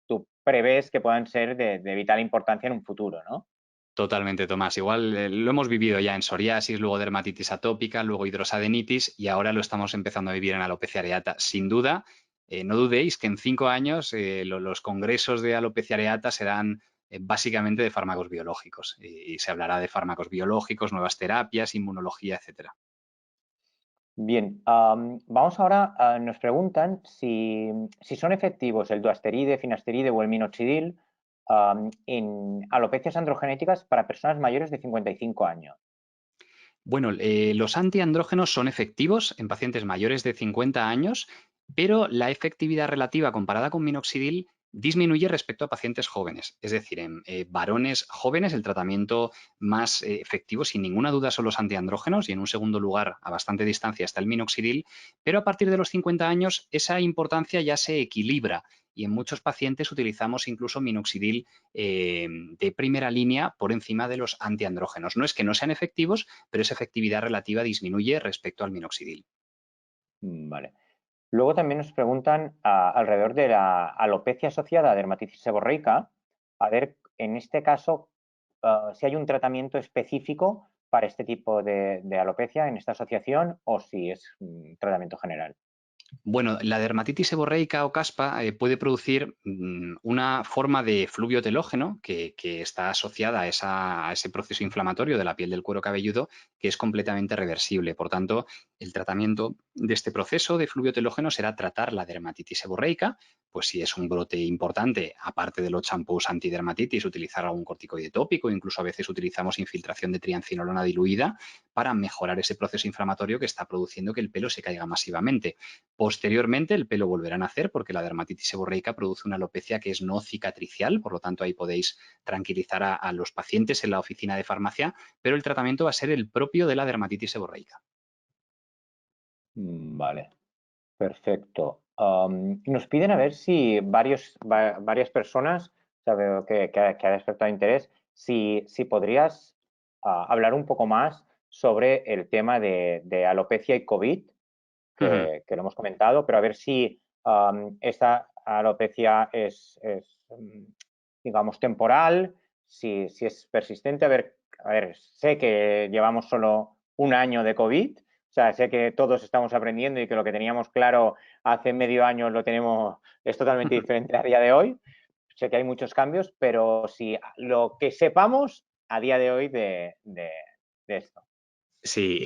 tú prevés que puedan ser de vital importancia en un futuro, ¿no? Totalmente, Tomás. Igual lo hemos vivido ya en psoriasis, luego dermatitis atópica, luego hidrosadenitis y ahora lo estamos empezando a vivir en alopecia areata. Sin duda, no dudéis que en 5 años los congresos de alopecia areata serán básicamente de fármacos biológicos y se hablará de fármacos biológicos, nuevas terapias, inmunología, etcétera. Bien, vamos ahora, nos preguntan si son efectivos el duasteride, finasteride o el minoxidil en alopecias androgenéticas para personas mayores de 55 años. Bueno, los antiandrógenos son efectivos en pacientes mayores de 50 años, pero la efectividad relativa comparada con minoxidil disminuye respecto a pacientes jóvenes. Es decir, en varones jóvenes el tratamiento más efectivo sin ninguna duda son los antiandrógenos y en un segundo lugar a bastante distancia está el minoxidil, pero a partir de los 50 años esa importancia ya se equilibra y en muchos pacientes utilizamos incluso minoxidil de primera línea por encima de los antiandrógenos. No es que no sean efectivos, pero esa efectividad relativa disminuye respecto al minoxidil. Vale. Luego también nos preguntan alrededor de la alopecia asociada a dermatitis seborreica, a ver, en este caso, si hay un tratamiento específico para este tipo de alopecia en esta asociación o si es un tratamiento general. Bueno, la dermatitis seborreica o caspa puede producir una forma de fluvio telógeno que está asociada a ese proceso inflamatorio de la piel del cuero cabelludo que es completamente reversible. Por tanto, el tratamiento de este proceso de fluvio telógeno será tratar la dermatitis seborreica, pues si es un brote importante, aparte de los champús antidermatitis, utilizar algún corticoide tópico, incluso a veces utilizamos infiltración de triancinolona diluida para mejorar ese proceso inflamatorio que está produciendo que el pelo se caiga masivamente. Posteriormente, el pelo volverá a nacer porque la dermatitis seborreica produce una alopecia que es no cicatricial, por lo tanto ahí podéis tranquilizar a los pacientes en la oficina de farmacia, pero el tratamiento va a ser el propio de la dermatitis seborreica. Vale, perfecto. Nos piden a ver si varias personas, veo que ha despertado interés, si podrías hablar un poco más sobre el tema de alopecia y COVID, que lo hemos comentado, pero a ver si esta alopecia es, digamos, temporal, si es persistente. A ver, sé que llevamos solo un año de COVID, o sea, sé que todos estamos aprendiendo y que lo que teníamos claro hace medio año es totalmente diferente a día de hoy. Sé que hay muchos cambios, pero si lo que sepamos a día de hoy de esto. Sí,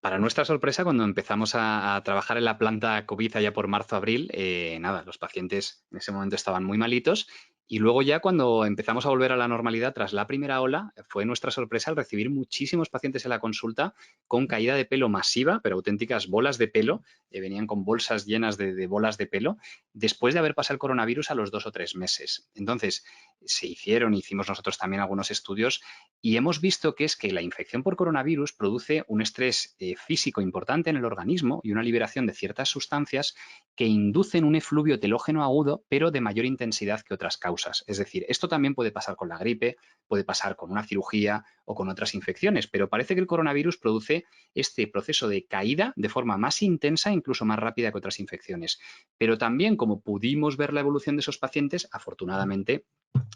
para nuestra sorpresa, cuando empezamos a trabajar en la planta COVID allá por marzo-abril, nada, los pacientes en ese momento estaban muy malitos Y luego ya cuando empezamos a volver a la normalidad tras la primera ola, fue nuestra sorpresa al recibir muchísimos pacientes en la consulta con caída de pelo masiva, pero auténticas bolas de pelo, venían con bolsas llenas de bolas de pelo, después de haber pasado el coronavirus a los 2 o 3 meses. Entonces, hicimos nosotros también algunos estudios y hemos visto que es que la infección por coronavirus produce un estrés físico importante en el organismo y una liberación de ciertas sustancias que inducen un efluvio telógeno agudo, pero de mayor intensidad que otras causas. Es decir, esto también puede pasar con la gripe, puede pasar con una cirugía o con otras infecciones, pero parece que el coronavirus produce este proceso de caída de forma más intensa, incluso más rápida que otras infecciones. Pero también, como pudimos ver la evolución de esos pacientes, afortunadamente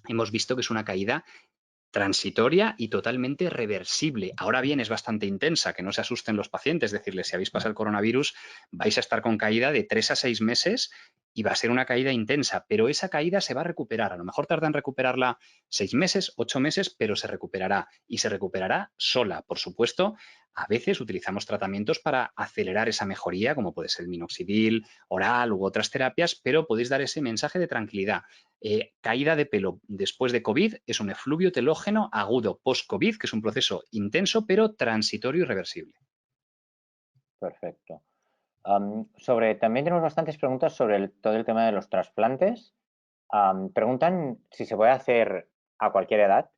hemos visto que es una caída transitoria y totalmente reversible. Ahora bien, es bastante intensa, que no se asusten los pacientes, decirles, si habéis pasado el coronavirus, vais a estar con caída de 3 a 6 meses y va a ser una caída intensa, pero esa caída se va a recuperar. A lo mejor tarda en recuperarla 6 meses, 8 meses, pero se recuperará y se recuperará sola. Por supuesto, a veces utilizamos tratamientos para acelerar esa mejoría, como puede ser el minoxidil, oral u otras terapias, pero podéis dar ese mensaje de tranquilidad. Caída de pelo después de COVID es un efluvio telógeno agudo post-COVID, que es un proceso intenso, pero transitorio y reversible. Perfecto. También tenemos bastantes preguntas sobre todo el tema de los trasplantes. Preguntan si se puede hacer a cualquier edad,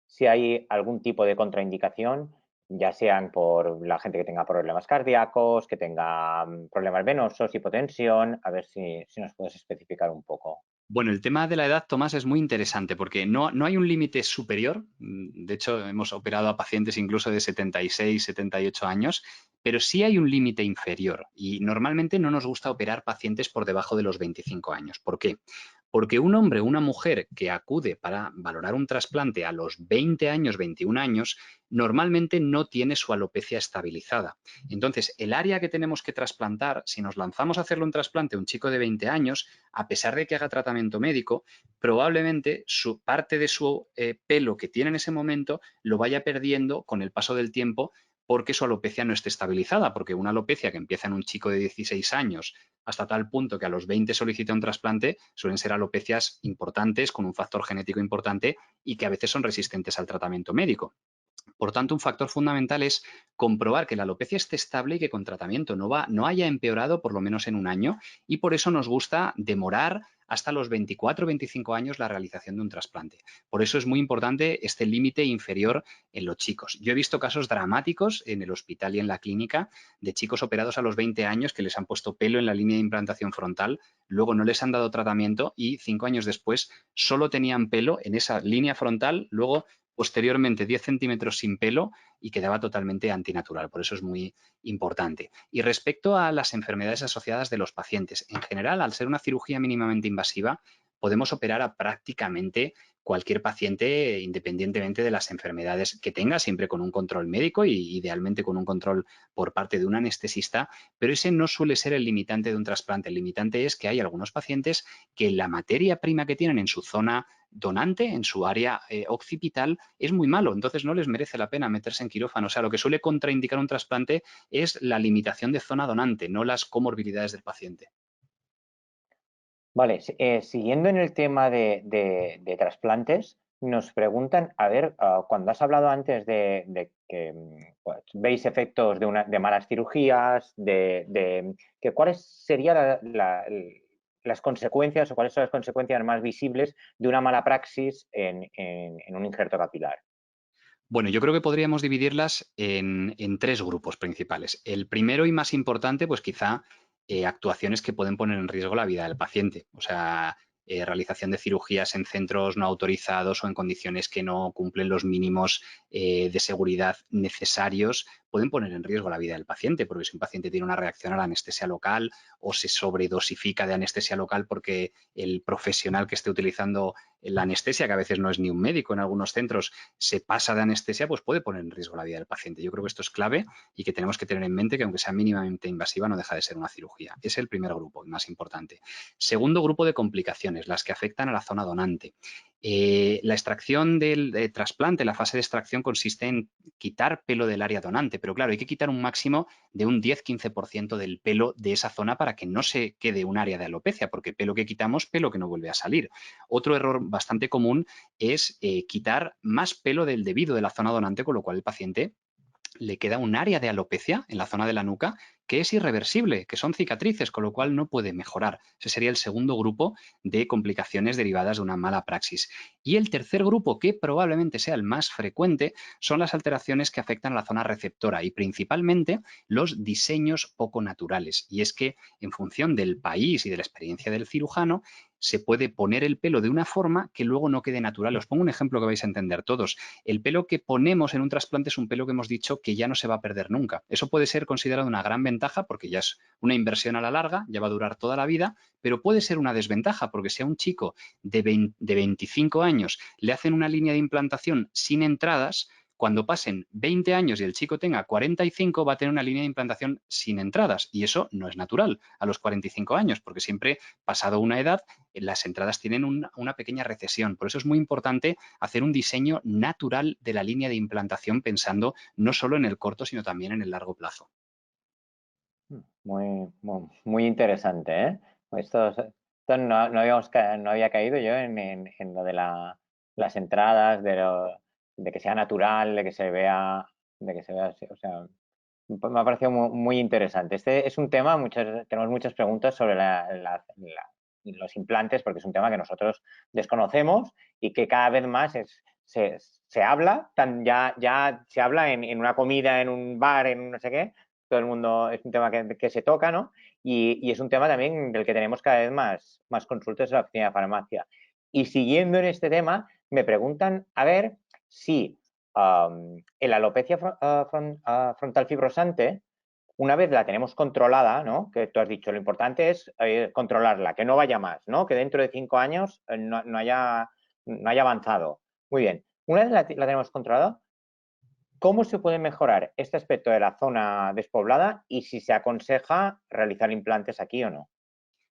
si hay algún tipo de contraindicación, ya sean por la gente que tenga problemas cardíacos, que tenga problemas venosos, hipotensión. A ver si nos puedes especificar un poco. Bueno, el tema de la edad, Tomás, es muy interesante porque no hay un límite superior. De hecho, hemos operado a pacientes incluso de 76, 78 años, pero sí hay un límite inferior y normalmente no nos gusta operar pacientes por debajo de los 25 años. ¿Por qué? Porque un hombre o una mujer que acude para valorar un trasplante a los 20 años, 21 años, normalmente no tiene su alopecia estabilizada. Entonces, el área que tenemos que trasplantar, si nos lanzamos a hacerle un trasplante a un chico de 20 años, a pesar de que haga tratamiento médico, probablemente parte de su pelo que tiene en ese momento lo vaya perdiendo con el paso del tiempo porque su alopecia no esté estabilizada, porque una alopecia que empieza en un chico de 16 años hasta tal punto que a los 20 solicita un trasplante, suelen ser alopecias importantes con un factor genético importante y que a veces son resistentes al tratamiento médico. Por tanto, un factor fundamental es comprobar que la alopecia esté estable y que con tratamiento no haya empeorado por lo menos en un año, y por eso nos gusta demorar hasta los 24 o 25 años la realización de un trasplante. Por eso es muy importante este límite inferior en los chicos. Yo he visto casos dramáticos en el hospital y en la clínica de chicos operados a los 20 años que les han puesto pelo en la línea de implantación frontal, luego no les han dado tratamiento y 5 años después solo tenían pelo en esa línea frontal, luego posteriormente 10 centímetros sin pelo y quedaba totalmente antinatural. Por eso es muy importante. Y respecto a las enfermedades asociadas de los pacientes, en general, al ser una cirugía mínimamente invasiva, podemos operar a prácticamente cualquier paciente independientemente de las enfermedades que tenga, siempre con un control médico y idealmente con un control por parte de un anestesista, pero ese no suele ser el limitante de un trasplante. El limitante es que hay algunos pacientes que la materia prima que tienen en su zona donante, en su área occipital, es muy malo, entonces no les merece la pena meterse en quirófano. O sea, lo que suele contraindicar un trasplante es la limitación de zona donante, no las comorbilidades del paciente. Vale, siguiendo en el tema de trasplantes, nos preguntan, a ver, cuando has hablado antes de que pues, veis efectos de malas cirugías, que cuáles serían las consecuencias o cuáles son las consecuencias más visibles de una mala praxis en un injerto capilar. Bueno, yo creo que podríamos dividirlas en 3 grupos principales. El primero y más importante, pues quizá actuaciones que pueden poner en riesgo la vida del paciente. O sea, realización de cirugías en centros no autorizados o en condiciones que no cumplen los mínimos de seguridad necesarios, pueden poner en riesgo la vida del paciente, porque si un paciente tiene una reacción a la anestesia local o se sobredosifica de anestesia local porque el profesional que esté utilizando la anestesia, que a veces no es ni un médico en algunos centros, se pasa de anestesia, pues puede poner en riesgo la vida del paciente. Yo creo que esto es clave y que tenemos que tener en mente que aunque sea mínimamente invasiva, no deja de ser una cirugía. Es el primer grupo y más importante. Segundo grupo de complicaciones. complicaciones, las que afectan a la zona donante. La extracción del trasplante, la fase de extracción consiste en quitar pelo del área donante, pero claro, hay que quitar un máximo de un 10-15% del pelo de esa zona para que no se quede un área de alopecia, porque pelo que quitamos, pelo que no vuelve a salir. Otro error bastante común es quitar más pelo del debido de la zona donante, con lo cual el paciente le queda un área de alopecia en la zona de la nuca que es irreversible, que son cicatrices, con lo cual no puede mejorar. Ese sería el segundo grupo de complicaciones derivadas de una mala praxis. Y el tercer grupo, que probablemente sea el más frecuente, son las alteraciones que afectan a la zona receptora y principalmente los diseños poco naturales. Y es que en función del país y de la experiencia del cirujano, se puede poner el pelo de una forma que luego no quede natural. Os pongo un ejemplo que vais a entender todos. El pelo que ponemos en un trasplante es un pelo que hemos dicho que ya no se va a perder nunca. Eso puede ser considerado una gran ventaja porque ya es una inversión a la larga, ya va a durar toda la vida, pero puede ser una desventaja porque si a un chico de 25 años le hacen una línea de implantación sin entradas, cuando pasen 20 años y el chico tenga 45, va a tener una línea de implantación sin entradas y eso no es natural a los 45 años porque siempre, pasado una edad, las entradas tienen una pequeña recesión. Por eso es muy importante hacer un diseño natural de la línea de implantación pensando no solo en el corto, sino también en el largo plazo. Muy interesante, ¿eh? Esto no había caído yo en lo de las entradas, de que sea natural, de que se vea así, o sea, me ha parecido muy interesante. Este es un tema, tenemos muchas preguntas sobre los implantes, porque es un tema que nosotros desconocemos y que cada vez más se habla, ya se habla en una comida, en un bar, en un no sé qué. Todo el mundo, es un tema que se toca, ¿no? Y es un tema también del que tenemos cada vez más consultas en la oficina de farmacia. Y siguiendo en este tema, me preguntan a ver si en la alopecia frontal fibrosante, una vez la tenemos controlada, ¿no? Que tú has dicho, lo importante es controlarla, que no vaya más, ¿no? Que dentro de 5 años no haya avanzado. Muy bien. Una vez la tenemos controlada, ¿cómo se puede mejorar este aspecto de la zona despoblada y si se aconseja realizar implantes aquí o no?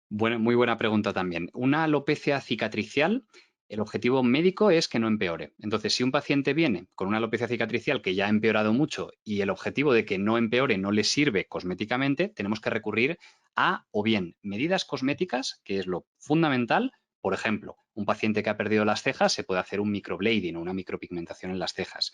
Bueno, muy buena pregunta también. Una alopecia cicatricial, el objetivo médico es que no empeore. Entonces, si un paciente viene con una alopecia cicatricial que ya ha empeorado mucho y el objetivo de que no empeore no le sirve cosméticamente, tenemos que recurrir a o bien medidas cosméticas, que es lo fundamental. Por ejemplo, un paciente que ha perdido las cejas se puede hacer un microblading o una micropigmentación en las cejas.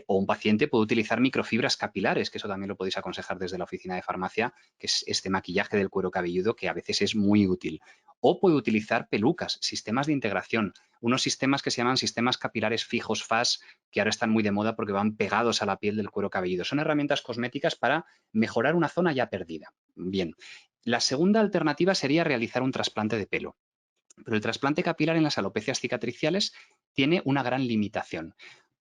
O un paciente puede utilizar microfibras capilares, que eso también lo podéis aconsejar desde la oficina de farmacia, que es este maquillaje del cuero cabelludo que a veces es muy útil. O puede utilizar pelucas, sistemas de integración, unos sistemas que se llaman sistemas capilares fijos FAS, que ahora están muy de moda porque van pegados a la piel del cuero cabelludo. Son herramientas cosméticas para mejorar una zona ya perdida. Bien, la segunda alternativa sería realizar un trasplante de pelo. Pero el trasplante capilar en las alopecias cicatriciales tiene una gran limitación.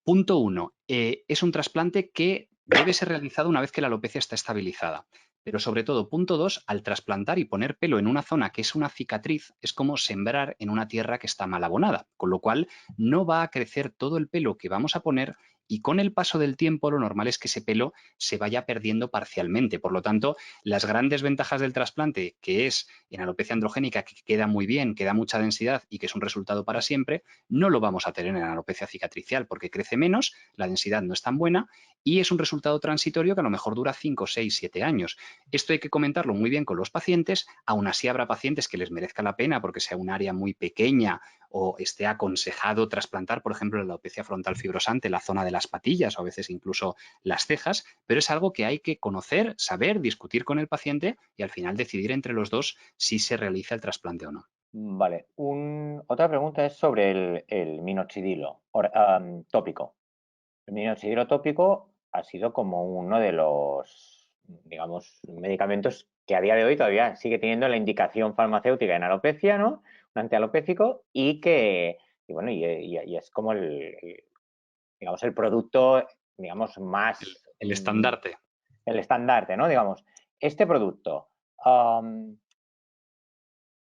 Punto 1. Es un trasplante que debe ser realizado una vez que la alopecia está estabilizada. Pero sobre todo, punto 2, al trasplantar y poner pelo en una zona que es una cicatriz, es como sembrar en una tierra que está mal abonada, con lo cual no va a crecer todo el pelo que vamos a poner y con el paso del tiempo lo normal es que ese pelo se vaya perdiendo parcialmente. Por lo tanto, las grandes ventajas del trasplante, que es en alopecia androgénica, que queda muy bien, que da mucha densidad y que es un resultado para siempre, no lo vamos a tener en alopecia cicatricial porque crece menos, la densidad no es tan buena y es un resultado transitorio que a lo mejor dura 5, 6, 7 años. Esto hay que comentarlo muy bien con los pacientes, aún así habrá pacientes que les merezca la pena porque sea un área muy pequeña o esté aconsejado trasplantar, por ejemplo, la alopecia frontal fibrosante, la zona de las patillas o a veces incluso las cejas, pero es algo que hay que conocer, saber, discutir con el paciente y al final decidir entre los dos si se realiza el trasplante o no. Vale. Otra pregunta es sobre el minoxidilo tópico. El minoxidilo tópico ha sido como uno de los, digamos, medicamentos que a día de hoy todavía sigue teniendo la indicación farmacéutica en alopecia, ¿no? Un antialopécico y es como digamos, el producto, digamos, más... El estandarte. El estandarte, ¿no? Digamos, este producto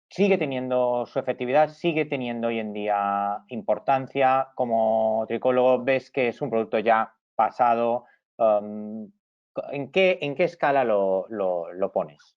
sigue teniendo su efectividad, sigue teniendo hoy en día importancia. Como tricólogo ves que es un producto ya pasado. ¿En qué escala lo pones?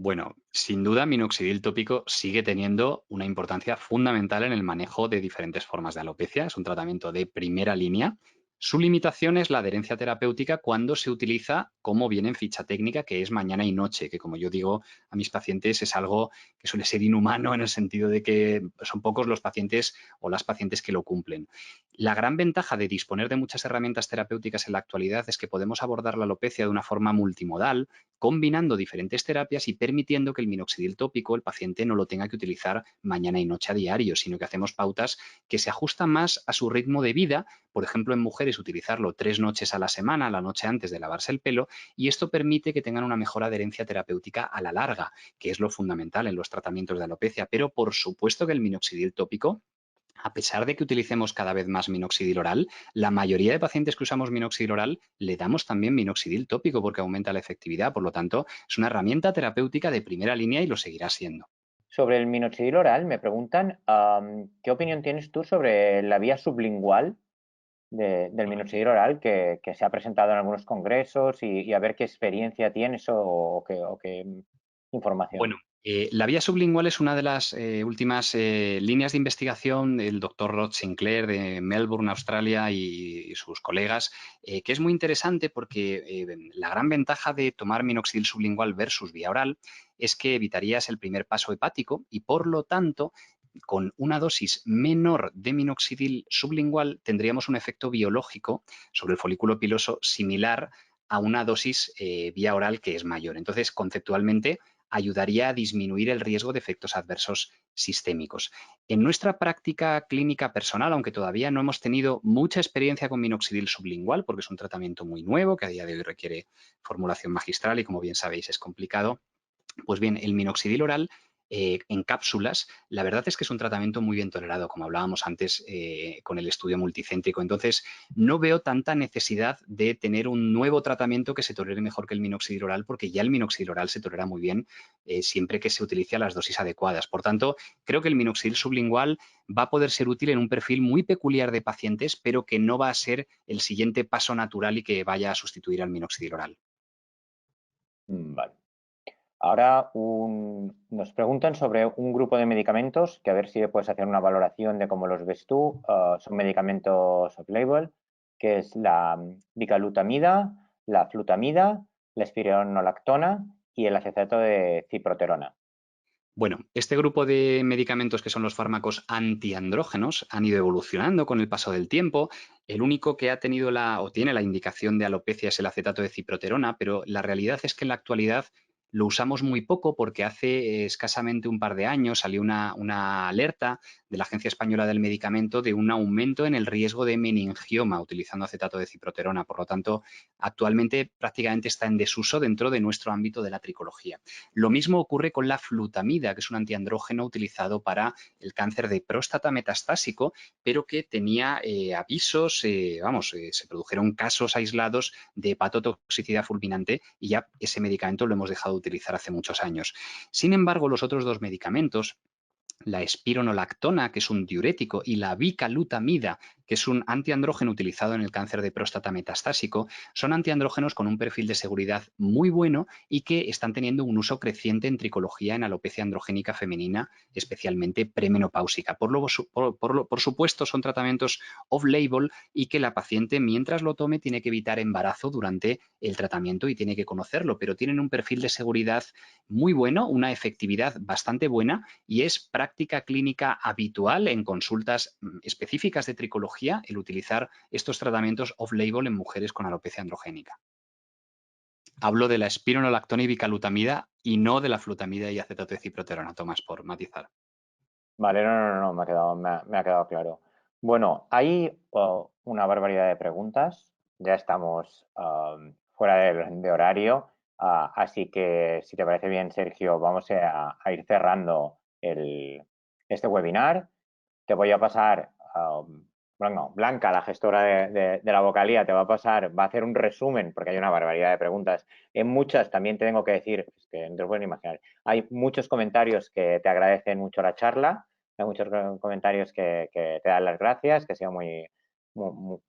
Bueno, sin duda, minoxidil tópico sigue teniendo una importancia fundamental en el manejo de diferentes formas de alopecia. Es un tratamiento de primera línea. Su limitación es la adherencia terapéutica cuando se utiliza como viene en ficha técnica, que es mañana y noche, que como yo digo a mis pacientes es algo que suele ser inhumano en el sentido de que son pocos los pacientes o las pacientes que lo cumplen. La gran ventaja de disponer de muchas herramientas terapéuticas en la actualidad es que podemos abordar la alopecia de una forma multimodal, combinando diferentes terapias y permitiendo que el minoxidil tópico el paciente no lo tenga que utilizar mañana y noche a diario, sino que hacemos pautas que se ajustan más a su ritmo de vida. Por ejemplo, en mujeres utilizarlo 3 noches a la semana, la noche antes de lavarse el pelo, y esto permite que tengan una mejor adherencia terapéutica a la larga, que es lo fundamental en los tratamientos de alopecia. Pero por supuesto que el minoxidil tópico, a pesar de que utilicemos cada vez más minoxidil oral, la mayoría de pacientes que usamos minoxidil oral le damos también minoxidil tópico porque aumenta la efectividad. Por lo tanto, es una herramienta terapéutica de primera línea y lo seguirá siendo. Sobre el minoxidil oral, me preguntan, ¿qué opinión tienes tú sobre la vía sublingual del minoxidil oral que se ha presentado en algunos congresos y a ver qué experiencia tienes o qué información? Bueno, la vía sublingual es una de las últimas líneas de investigación del doctor Rod Sinclair de Melbourne, Australia, y sus colegas, que es muy interesante porque la gran ventaja de tomar minoxidil sublingual versus vía oral es que evitarías el primer paso hepático y, por lo tanto, con una dosis menor de minoxidil sublingual tendríamos un efecto biológico sobre el folículo piloso similar a una dosis vía oral que es mayor. Entonces, conceptualmente, ayudaría a disminuir el riesgo de efectos adversos sistémicos. En nuestra práctica clínica personal, aunque todavía no hemos tenido mucha experiencia con minoxidil sublingual, porque es un tratamiento muy nuevo que a día de hoy requiere formulación magistral y, como bien sabéis, es complicado, pues bien, el minoxidil oral en cápsulas, la verdad es que es un tratamiento muy bien tolerado, como hablábamos antes con el estudio multicéntrico. Entonces, no veo tanta necesidad de tener un nuevo tratamiento que se tolere mejor que el minoxidil oral, porque ya el minoxidil oral se tolera muy bien siempre que se utilice a las dosis adecuadas. Por tanto, creo que el minoxidil sublingual va a poder ser útil en un perfil muy peculiar de pacientes, pero que no va a ser el siguiente paso natural y que vaya a sustituir al minoxidil oral. Vale. Ahora nos preguntan sobre un grupo de medicamentos que a ver si puedes hacer una valoración de cómo los ves tú. Son medicamentos off-label, que es la bicalutamida, la flutamida, la espironolactona y el acetato de ciproterona. Bueno, este grupo de medicamentos que son los fármacos antiandrógenos han ido evolucionando con el paso del tiempo. El único que ha tenido o tiene la indicación de alopecia es el acetato de ciproterona, pero la realidad es que en la actualidad lo usamos muy poco porque hace escasamente un par de años salió una alerta de la Agencia Española del Medicamento de un aumento en el riesgo de meningioma utilizando acetato de ciproterona. Por lo tanto, actualmente prácticamente está en desuso dentro de nuestro ámbito de la tricología. Lo mismo ocurre con la flutamida, que es un antiandrógeno utilizado para el cáncer de próstata metastásico, pero que tenía avisos, se produjeron casos aislados de hepatotoxicidad fulminante y ya ese medicamento lo hemos dejado de utilizar hace muchos años. Sin embargo, los otros dos medicamentos, la espironolactona, que es un diurético, y la bicalutamida, que es un antiandrógeno utilizado en el cáncer de próstata metastásico, son antiandrógenos con un perfil de seguridad muy bueno y que están teniendo un uso creciente en tricología en alopecia androgénica femenina, especialmente premenopáusica. Por supuesto, son tratamientos off-label y que la paciente, mientras lo tome, tiene que evitar embarazo durante el tratamiento y tiene que conocerlo, pero tienen un perfil de seguridad muy bueno, una efectividad bastante buena y es práctica clínica habitual en consultas específicas de tricología el utilizar estos tratamientos off-label en mujeres con alopecia androgénica. Hablo de la espironolactona y bicalutamida y no de la flutamida y acetato de ciproterona, Tomás, por matizar. Vale, no, me ha quedado claro. Bueno, hay una barbaridad de preguntas. Ya estamos fuera de horario, así que si te parece bien, Sergio, vamos a ir cerrando este webinar. Te voy a pasar, bueno, Blanca, la gestora de la vocalía, va a hacer un resumen, porque hay una barbaridad de preguntas. En muchas, también te tengo que decir, es que no te lo pueden imaginar, hay muchos comentarios que te agradecen mucho la charla, hay muchos comentarios que te dan las gracias, que ha sido o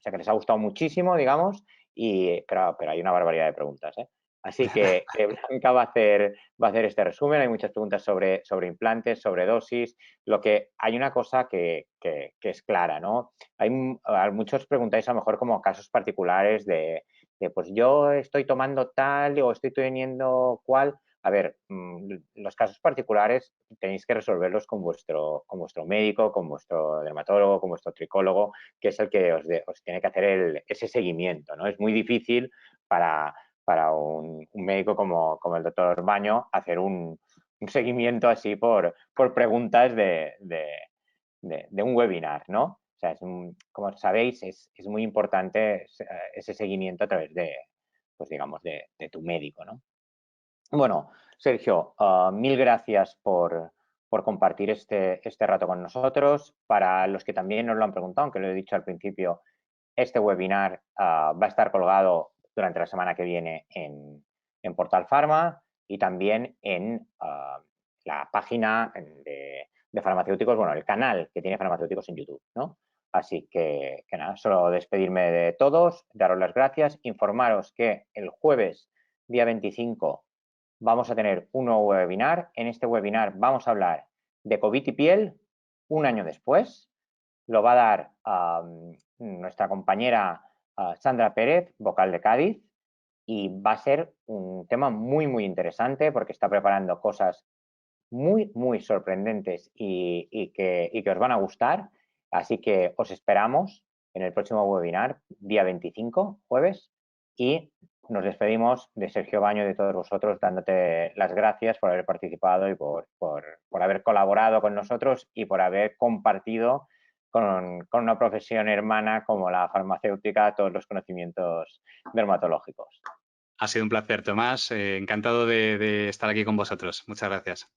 sea, que les ha gustado muchísimo, digamos, pero hay una barbaridad de preguntas, ¿eh? Así que Blanca va a hacer este resumen. Hay muchas preguntas sobre implantes, sobre dosis. Hay una cosa que es clara, ¿no? Muchos preguntáis a lo mejor como casos particulares de pues yo estoy tomando tal o estoy teniendo cual. A ver, los casos particulares tenéis que resolverlos con vuestro médico, con vuestro dermatólogo, con vuestro tricólogo, que es el que os tiene que hacer ese seguimiento, ¿no? Es muy difícil para un médico como el doctor Baño hacer un seguimiento así por preguntas de un webinar, ¿no? O sea, como sabéis, es muy importante ese seguimiento a través pues digamos, de tu médico, ¿no? Bueno, Sergio, mil gracias por compartir este rato con nosotros. Para los que también nos lo han preguntado, aunque lo he dicho al principio, este webinar va a estar colgado durante la semana que viene en Portal Pharma y también en la página de farmacéuticos, bueno, el canal que tiene farmacéuticos en YouTube, ¿no? Así que nada, solo despedirme de todos, daros las gracias, informaros que el jueves, día 25, vamos a tener un nuevo webinar. En este webinar vamos a hablar de COVID y piel un año después. Lo va a dar nuestra compañera Sandra Pérez, vocal de Cádiz, y va a ser un tema muy, muy interesante porque está preparando cosas muy, muy sorprendentes y que os van a gustar. Así que os esperamos en el próximo webinar, día 25, jueves, y nos despedimos de Sergio Baño y de todos vosotros, dándote las gracias por haber participado y por haber colaborado con nosotros y por haber compartido con una profesión hermana como la farmacéutica todos los conocimientos dermatológicos. Ha sido un placer, Tomás. Encantado de estar aquí con vosotros. Muchas gracias.